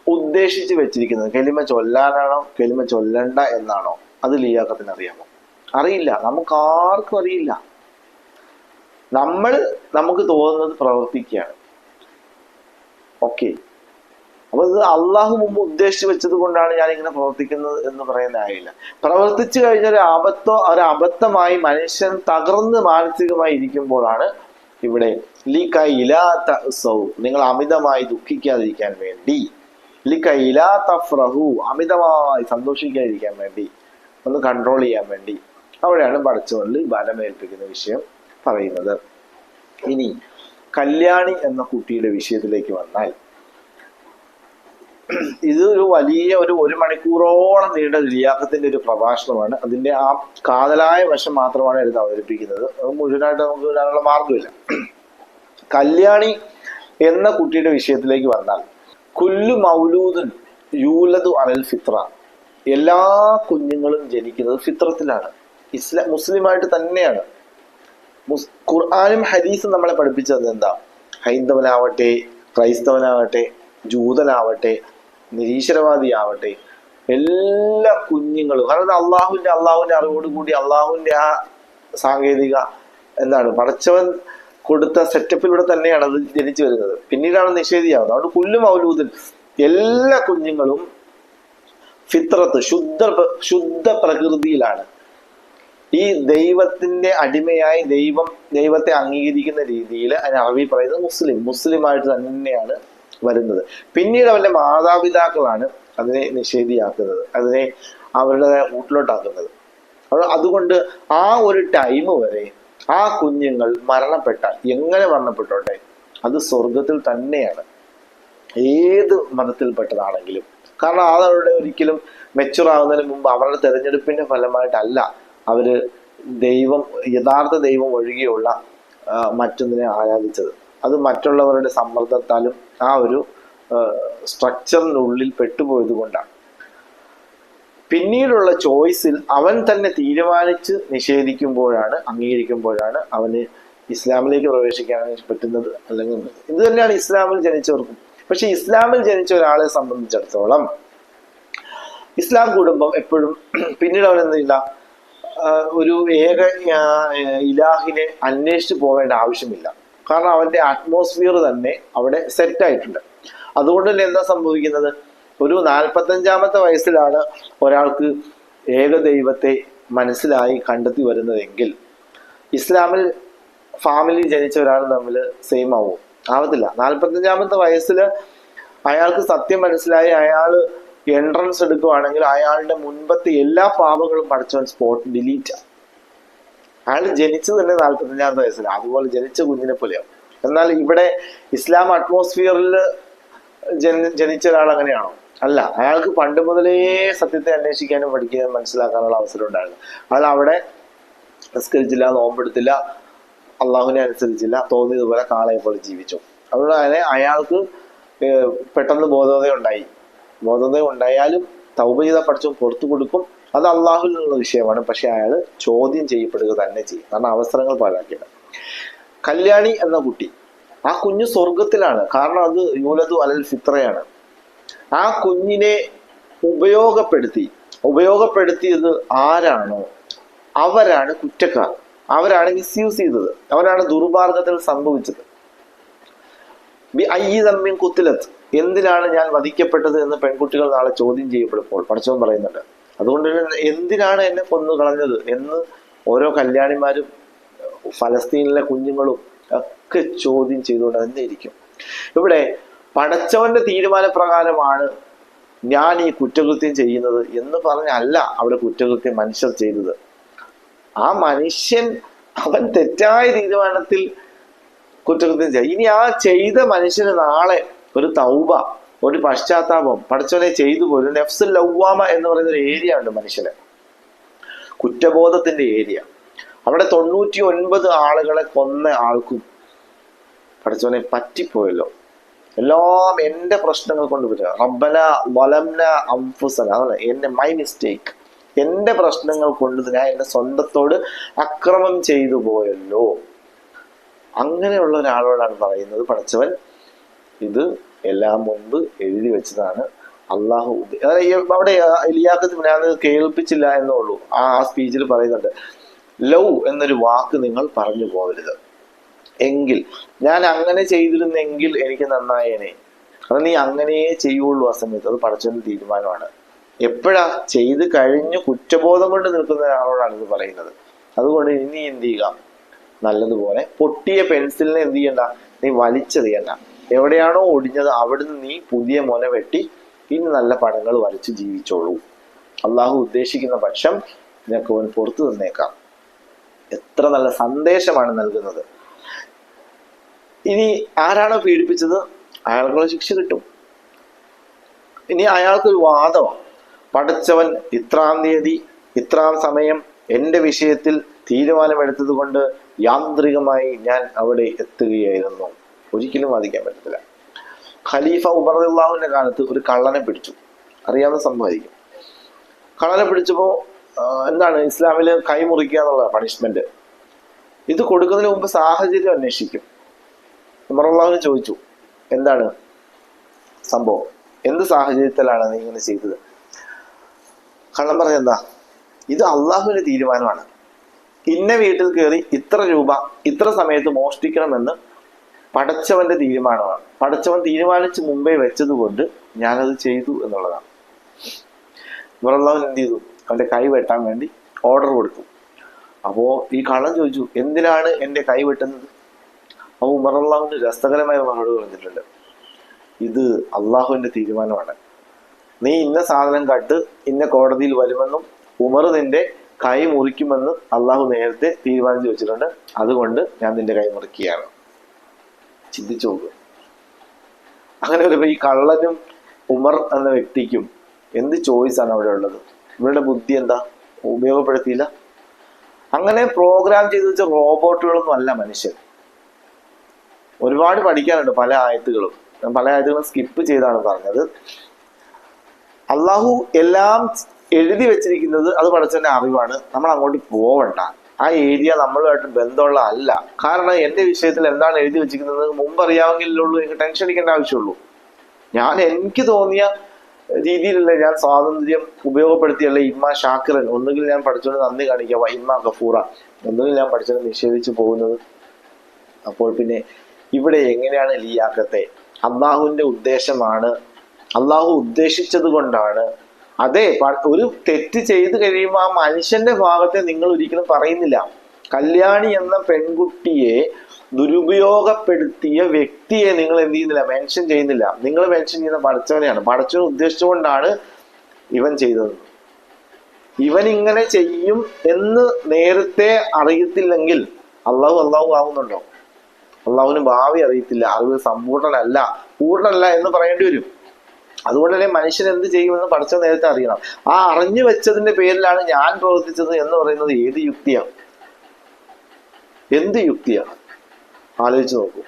ഉദ്ദേശിച്ച് വെച്ചിരിക്കുന്നത്? കലിമ ചൊല്ലാനാണോ കലിമ ചൊല്ലണ്ട എന്നാണോ? അത് ലിയാഖത്തിന് അറിയാമോ? അറിയില്ല. നമുക്ക് ആർക്കും അറിയില്ല. നമുക്ക് തോന്നുന്നത് പ്രവർത്തിക്കുകയാണ്. ഓക്കെ, അപ്പൊ ഇത് അള്ളാഹു മുമ്പ് ഉദ്ദേശിച്ച് വെച്ചത് കൊണ്ടാണ് ഞാൻ ഇങ്ങനെ പ്രവർത്തിക്കുന്നത് എന്ന് പറയാനായില്ല. പ്രവർത്തിച്ചു കഴിഞ്ഞ ഒരു അബദ്ധമായി മനുഷ്യൻ തകർന്ന് മാനസികമായി ഇരിക്കുമ്പോഴാണ് ഇവിടെ നിങ്ങൾ അമിതമായി ദുഃഖിക്കാതിരിക്കാൻ വേണ്ടി, അമിതമായി സന്തോഷിക്കാതിരിക്കാൻ വേണ്ടി, ഒന്ന് കൺട്രോൾ ചെയ്യാൻ വേണ്ടി, അവിടെയാണ് പടച്ചുകൊണ്ട് ബലമേൽപ്പിക്കുന്ന വിഷയം പറയുന്നത്. ഇനി കല്യാണി എന്ന കുട്ടിയുടെ വിഷയത്തിലേക്ക് വന്നാൽ, ഇത് ഒരു വലിയ ഒരു മണിക്കൂറോളം നീണ്ട ലിയാഖത്തിന്റെ ഒരു പ്രഭാഷണമാണ്. അതിന്റെ ആ കാതലായ വശം മാത്രമാണ് എടുത്ത് അവതരിപ്പിക്കുന്നത്. അത് മുഴുവനായിട്ട് നമുക്ക് വരാനുള്ള മാർഗമില്ല. കല്യാണി എന്ന കുട്ടിയുടെ വിഷയത്തിലേക്ക് വന്നാൽ, കുല്ലു മൗലൂദുൻ യൂലദു അലൽ ഫിത്ര, എല്ലാ കുഞ്ഞുങ്ങളും ജനിക്കുന്നത് ഫിത്രത്തിലാണ്, മുസ്ലിമായിട്ട് തന്നെയാണ്. ഖുർആനും ഹദീസും നമ്മളെ പഠിപ്പിച്ചത് എന്താ? ഹൈന്ദവനാവട്ടെ, ക്രൈസ്തവനാവട്ടെ, ജൂതനാവട്ടെ, നിരീശ്വരവാദിയാവട്ടെ, എല്ലാ കുഞ്ഞുങ്ങളും, കാരണം അള്ളാഹുവിന്റെ അറിവോട് കൂടി അള്ളാഹുവിന്റെ ആ സാങ്കേതിക പടച്ചവൻ കൊടുത്ത സെറ്റപ്പിലൂടെ തന്നെയാണ് അത് ജനിച്ചു വരുന്നത്. പിന്നീടാണ് നിഷേധിയാവുന്നത്. അതുകൊണ്ട് കുല്ലു മൗലൂദിൻ, എല്ലാ കുഞ്ഞുങ്ങളും ഫിത്രത്ത്, ശുദ്ധ പ്രകൃതിയിലാണ്. ഈ ദൈവത്തിന്റെ അടിമയായി ദൈവത്തെ അംഗീകരിക്കുന്ന രീതിയിൽ അതിന് അറബി പറയുന്നത് മുസ്ലിമായിട്ട് തന്നെയാണ് വരുന്നത്. പിന്നീട് അവന്റെ മാതാപിതാക്കളാണ് അതിനെ നിഷേധിയാക്കുന്നത്, അതിനെ അവരുടെ വീട്ടിലോട്ടാക്കുന്നത്. അതുകൊണ്ട് ആ ഒരു ടൈം വരെ ആ കുഞ്ഞുങ്ങൾ മരണപ്പെട്ടാൽ, എങ്ങനെ മരണപ്പെട്ടോട്ടെ, അത് സ്വർഗത്തിൽ തന്നെയാണ്, ഏത് മതത്തിൽപ്പെട്ടതാണെങ്കിലും. കാരണം അതവരുടെ ഒരിക്കലും മെച്ചുർ ആവുന്നതിന് മുമ്പ് അവരുടെ തെരഞ്ഞെടുപ്പിന്റെ ഫലമായിട്ടല്ല അവര് യഥാർത്ഥ ദൈവം ഒഴികെയുള്ള മറ്റൊന്നിനെ ആരാധിച്ചത്. അത് മറ്റുള്ളവരുടെ സമ്മർദ്ദത്താലും ആ ഒരു സ്ട്രക്ചറിനുള്ളിൽ പെട്ടുപോയത് കൊണ്ടാണ്. പിന്നീടുള്ള ചോയ്സിൽ അവൻ തന്നെ തീരുമാനിച്ച് അംഗീകരിക്കുമ്പോഴാണ് അവന് ഇസ്ലാമിലേക്ക് പ്രവേശിക്കാൻ പറ്റുന്നത്. അല്ലെങ്കിൽ ഇത് തന്നെയാണ് ഇസ്ലാമിൽ ജനിച്ചവർക്കും. പക്ഷെ ഇസ്ലാമിൽ ജനിച്ച ഒരാളെ സംബന്ധിച്ചിടത്തോളം ഇസ്ലാം കുടുംബം എപ്പോഴും പിന്നീട് അവൻ എന്തില്ല, ഒരു ഏക ഇലാഹിനെ അന്വേഷിച്ച് പോവേണ്ട ആവശ്യമില്ല. കാരണം അവന്റെ അറ്റ്മോസ്ഫിയർ തന്നെ അവിടെ സെറ്റ് ആയിട്ടുണ്ട്. അതുകൊണ്ട് തന്നെ എന്താ സംഭവിക്കുന്നത്, ഒരു 45-ാമത്തെ വയസ്സിലാണ് ഒരാൾക്ക് ഏകദൈവത്തെ മനസ്സിലായി കണ്ടെത്തി വരുന്നതെങ്കിൽ ഇസ്ലാമിൽ ഫാമിലി ജനിച്ച ഒരാൾ തമ്മിൽ സെയിം ആവത്തില്ല. 45-ാമത്തെ വയസ്സിൽ അയാൾക്ക് സത്യം മനസ്സിലായി അയാൾ എൻട്രൻസ് എടുക്കുവാണെങ്കിൽ അയാളുടെ മുൻപത്തെ എല്ലാ പാപങ്ങളും പഠിച്ചവൻ സ്പോട്ട് ഡിലീറ്റ്. അയാൾ ജനിച്ചത് തന്നെ 45-ാമത്തെ വയസ്സിൽ, അതുപോലെ ജനിച്ച കുഞ്ഞിനെ പോലെയാവും. എന്നാൽ ഇവിടെ ഇസ്ലാം അറ്റ്മോസ്ഫിയറിൽ ജനിച്ച ഒരാൾ അങ്ങനെയാണോ? അല്ല. അയാൾക്ക് പണ്ട് മുതലേ സത്യത്തെ അന്വേഷിക്കാനും പഠിക്കാനും മനസ്സിലാക്കാനുള്ള അവസരം ഉണ്ടായിരുന്നു. അയാൾ അവിടെ നിസ്കരിച്ചില്ല, നോമ്പെടുത്തില്ല, അള്ളാഹുവിനെ അനുസരിച്ചില്ല, തോന്നിയതുപോലെ കാളയെ പോലെ ജീവിച്ചു. അതുകൊണ്ട് തന്നെ അയാൾക്ക് പെട്ടെന്ന് ബോധോദയം ഉണ്ടായാലും തൗബ ചെയ്ത പഠിച്ചും പുറത്തു കൊടുക്കും. അത് അള്ളാഹുവിനുള്ള വിഷയമാണ്. പക്ഷെ അയാൾ ചോദ്യം ചെയ്യപ്പെടുക തന്നെ ചെയ്യും, കാരണം അവസരങ്ങൾ പാഴാക്കിയത്. കല്യാണി എന്ന കുട്ടി, ആ കുഞ്ഞ് സ്വർഗത്തിലാണ്. കാരണം അത് യൂലദു അലൽ ഫിത്രയാണ്. ആ കുഞ്ഞിനെ ഉപയോഗപ്പെടുത്തിയത് ആരാണോ അവരാണ് കുറ്റക്കാർ, അവരാണ് മിസ്യൂസ് ചെയ്തത്, അവരാണ് ദുർമാർഗത്തിൽ സംഭവിച്ചത്. കുത്തിലത്ത്, എന്തിനാണ് ഞാൻ വധിക്കപ്പെട്ടത് എന്ന് പെൺകുട്ടികൾ നാളെ ചോദ്യം ചെയ്യപ്പെടുമ്പോൾ പടച്ചവൻ പറയുന്നുണ്ട്. അതുകൊണ്ട് എന്തിനാണ് എന്നെ കൊന്നു കളഞ്ഞത് എന്ന് ഓരോ കല്യാണിമാരും ഫലസ്തീനിലെ കുഞ്ഞുങ്ങളും ഒക്കെ ചോദ്യം ചെയ്തുകൊണ്ട് തന്നെ ഇരിക്കും. ഇവിടെ പടച്ചവന്റെ തീരുമാനപ്രകാരമാണ് ഞാൻ ഈ കുറ്റകൃത്യം ചെയ്യുന്നത് എന്ന് പറഞ്ഞല്ല അവിടെ കുറ്റകൃത്യം മനുഷ്യർ ചെയ്തത്. ആ മനുഷ്യൻ അവൻ തെറ്റായ തീരുമാനത്തിൽ കുറ്റകൃത്യം ചെയ്യും. ഇനി ആ ചെയ്ത മനുഷ്യന് നാളെ ഒരു തൗബ, ഒരു പശ്ചാത്താപം പടച്ചവനെ ചെയ്തു പോലും. നെഫ്സുൽ ലവ്വാമ എന്ന് പറയുന്ന ഒരു ഏരിയ ഉണ്ട് മനുഷ്യന്, കുറ്റബോധത്തിന്റെ ഏരിയ. അവിടെ 99 ആളുകളെ കൊന്ന ആൾക്കും പടച്ചവനെ പറ്റിപ്പോയല്ലോ, എല്ലാം എന്റെ പ്രശ്നങ്ങൾ കൊണ്ട് പറ്റുക. റബ്ബന വലംന അംഫുസന, അതല്ല മൈ മിസ്റ്റേക്ക്, എന്റെ പ്രശ്നങ്ങൾ കൊണ്ട് ഞാൻ എന്റെ സ്വന്തത്തോട് അക്രമം ചെയ്തു പോയല്ലോ. അങ്ങനെയുള്ള ഒരാളോടാണ് പറയുന്നത് പടച്ചവൻ ഇത് എല്ലാം മുൻപ് എഴുതി വെച്ചതാണ്. അള്ളാഹു അവിടെ ഇലിയാഖത്ത് ഞാൻ കേൾപ്പിച്ചില്ല എന്നുള്ളൂ. ആ സ്പീച്ചിൽ പറയുന്നുണ്ട്, ലവ് എന്നൊരു വാക്ക് നിങ്ങൾ പറഞ്ഞു പോകരുത്, എങ്കിൽ ഞാൻ അങ്ങനെ ചെയ്തിരുന്നെങ്കിൽ എനിക്ക് നന്നായേനെ. അത് നീ അങ്ങനെയേ ചെയ്യുള്ളൂ ആ സമയത്ത്. അത് പടച്ചവന്റെ തീരുമാനമാണ്. എപ്പോഴാ ചെയ്ത് കഴിഞ്ഞ് കുറ്റബോധം കൊണ്ട് നിൽക്കുന്ന ഒരാളോടാണ് ഇത് പറയുന്നത്. അതുകൊണ്ട് ഇനി എന്ത് ചെയ്യുക, നല്ലതുപോലെ പൊട്ടിയ പെൻസിലിനെ എന്ത് ചെയ്യണ്ട, നീ വലിച്ചെറിയണ്ട. എവിടെയാണോ ഒടിഞ്ഞത് അവിടുന്ന് നീ പുതിയ മുന വെട്ടി ഇനി നല്ല പടങ്ങൾ വരച്ച് ജീവിച്ചോളൂ. അള്ളാഹു ഉദ്ദേശിക്കുന്ന പക്ഷം നിനക്ക് അവൻ പുറത്തു തന്നേക്കാം. എത്ര നല്ല സന്ദേശമാണ് നൽകുന്നത്. ഇനി ആരാണോ പീഡിപ്പിച്ചത് അയാൾക്കുള്ള ശിക്ഷ കിട്ടും. ഇനി അയാൾക്കൊരു വാദമാണ്, പടച്ചവൻ ഇത്രാം തീയതി ഇത്രാം സമയം എൻ്റെ വിഷയത്തിൽ തീരുമാനമെടുത്തത് കൊണ്ട് യാന്ത്രികമായി ഞാൻ അവിടെ എത്തുകയായിരുന്നു. ഒരിക്കലും വാദിക്കാൻ പറ്റത്തില്ല. ഖലീഫ ഉമർ റളിയല്ലാഹുവിന്റെ കാലത്ത് ഒരു കള്ളനെ പിടിച്ചു, അറിയാവുന്ന സംഭവമായിരിക്കും. കള്ളനെ പിടിച്ചപ്പോൾ എന്താണ് ഇസ്ലാമിൽ കൈമുറിക്കുക എന്നുള്ള പണിഷ്മെന്റ്. ഇത് കൊടുക്കുന്നതിന് മുമ്പ് സാഹചര്യം അന്വേഷിക്കും. ഉമർ റളിയല്ലാഹു ചോദിച്ചു, എന്താണ് സംഭവം, എന്ത് സാഹചര്യത്തിലാണ് നീ ഇങ്ങനെ ചെയ്തത്? കള്ളം പറഞ്ഞ എന്താ, ഇത് അള്ളാഹുവിന്റെ തീരുമാനമാണ്. ഇന്ന വീട്ടിൽ കയറി ഇത്ര രൂപ ഇത്ര സമയത്ത് മോഷ്ടിക്കണമെന്ന് പടച്ചവന്റെ തീരുമാനമാണ്. പടച്ചവൻ തീരുമാനിച്ച് മുമ്പേ വെച്ചത് കൊണ്ട് ഞാനത് ചെയ്തു എന്നുള്ളതാണ്. ഇവരെല്ലാം എന്ത് ചെയ്തു? അവന്റെ കൈ വെട്ടാൻ വേണ്ടി ഓർഡർ കൊടുത്തു. അപ്പോ ഈ കള്ളൻ ചോദിച്ചു, എന്തിനാണ് എന്റെ കൈ വെട്ടുന്നത്? അപ്പൊ ഉമറല്ലാഹുവിന് രസകരമായ മറുപടി പറഞ്ഞിട്ടുണ്ട്, ഇത് അള്ളാഹുവിന്റെ തീരുമാനമാണ്. നീ ഇന്ന സാധനം കട്ട് ഇന്ന കോടതിയിൽ വരുമെന്നും ഉമർ നിന്റെ കൈ മുറിക്കുമെന്ന് അള്ളാഹു നേരത്തെ തീരുമാനിച്ചു വെച്ചിട്ടുണ്ട്. അതുകൊണ്ട് ഞാൻ നിന്റെ കൈ മുറിക്കുകയാണ്. ചിന്തിച്ചു നോക്കുക. അങ്ങനെ വരുമ്പോ ഈ കള്ളനും ഉമർ എന്ന വ്യക്തിക്കും എന്ത് ചോയ്സാണ് അവിടെ ഉള്ളത്? ഇവരുടെ ബുദ്ധി എന്താ ഉപയോഗപ്പെടുത്തിയില്ല. അങ്ങനെ പ്രോഗ്രാം ചെയ്ത് വെച്ച റോബോട്ടുകളൊന്നും അല്ല മനുഷ്യൻ. ഒരുപാട് പഠിക്കാനുണ്ട് പല ആയത്തുകളും. ഞാൻ പല ആയത്തുകളും സ്കിപ്പ് ചെയ്താണ് പറഞ്ഞത്. അള്ളാഹു എല്ലാം എഴുതി വെച്ചിരിക്കുന്നത് അത് പടച്ചവന്റെ അറിവാണ്. നമ്മൾ അങ്ങോട്ട് പോവണ്ട. ആ ഏരിയ നമ്മളുമായിട്ട് ബന്ധമുള്ള അല്ല. കാരണം എന്റെ വിഷയത്തിൽ എന്താണ് എഴുതി വെച്ചിരിക്കുന്നത് മുമ്പ് അറിയാമെങ്കിലുള്ളൂ, എനിക്ക് ടെൻഷൻ അടിക്കേണ്ട ആവശ്യമുള്ളൂ. ഞാൻ എനിക്ക് തോന്നിയ രീതിയിലല്ലേ ഞാൻ സ്വാതന്ത്ര്യം ഉപയോഗപ്പെടുത്തിയല്ലേ ഇമ്മ ഷാക്കിറൻ, ഒന്നുകിൽ ഞാൻ പഠിച്ചോണ്ട് നന്ദി കാണിക്കുക, ഇമ്മ ഗഫൂറ, ഒന്നുകിൽ ഞാൻ പഠിച്ചോണ്ട് നിഷേധിച്ചു പോകുന്നത്. അപ്പോൾ പിന്നെ ഇവിടെ എങ്ങനെയാണ് ലിയാഖത്തെ? അള്ളാഹുവിന്റെ ഉദ്ദേശമാണ്, അള്ളാഹു ഉദ്ദേശിച്ചത് കൊണ്ടാണ്. അതെ, ഒരു തെറ്റ് ചെയ്ത് കഴിയുമ്പോൾ ആ മനുഷ്യന്റെ ഭാഗത്തെ നിങ്ങൾ ഒരിക്കലും പറയുന്നില്ല. കല്യാണി എന്ന പെൺകുട്ടിയെ ദുരുപയോഗപ്പെടുത്തിയ വ്യക്തിയെ നിങ്ങൾ എന്ത് ചെയ്യുന്നില്ല, മെൻഷൻ ചെയ്യുന്നില്ല. നിങ്ങൾ മെൻഷൻ ചെയ്യുന്ന പടച്ചവനെയാണ്. പടച്ചവൻ ഉദ്ദേശിച്ചുകൊണ്ടാണ് ഇവൻ ചെയ്തത്. ഇവൻ ഇങ്ങനെ ചെയ്യും എന്ന് നേരത്തെ അറിയത്തില്ലെങ്കിൽ അള്ളാഹു ആവുന്നുണ്ടോ? അള്ളാഹുവിന് ഭാവി അറിയത്തില്ല, അറിവ് സമ്പൂർണ്ണനല്ല, പൂർണ്ണനല്ല എന്ന് പറയേണ്ടി വരും. അതുകൊണ്ട് തന്നെ മനുഷ്യൻ എന്ത് ചെയ്യുമെന്ന് പടച്ചവൻ നേരത്തെ അറിയണം. ആ അറിഞ്ഞു വെച്ചതിന്റെ പേരിലാണ് ഞാൻ പ്രവർത്തിച്ചത് എന്ന് പറയുന്നത് ഏത് യുക്തിയാണ്? എന്ത് യുക്തിയാണ്? ആലോചിച്ച് നോക്കൂ.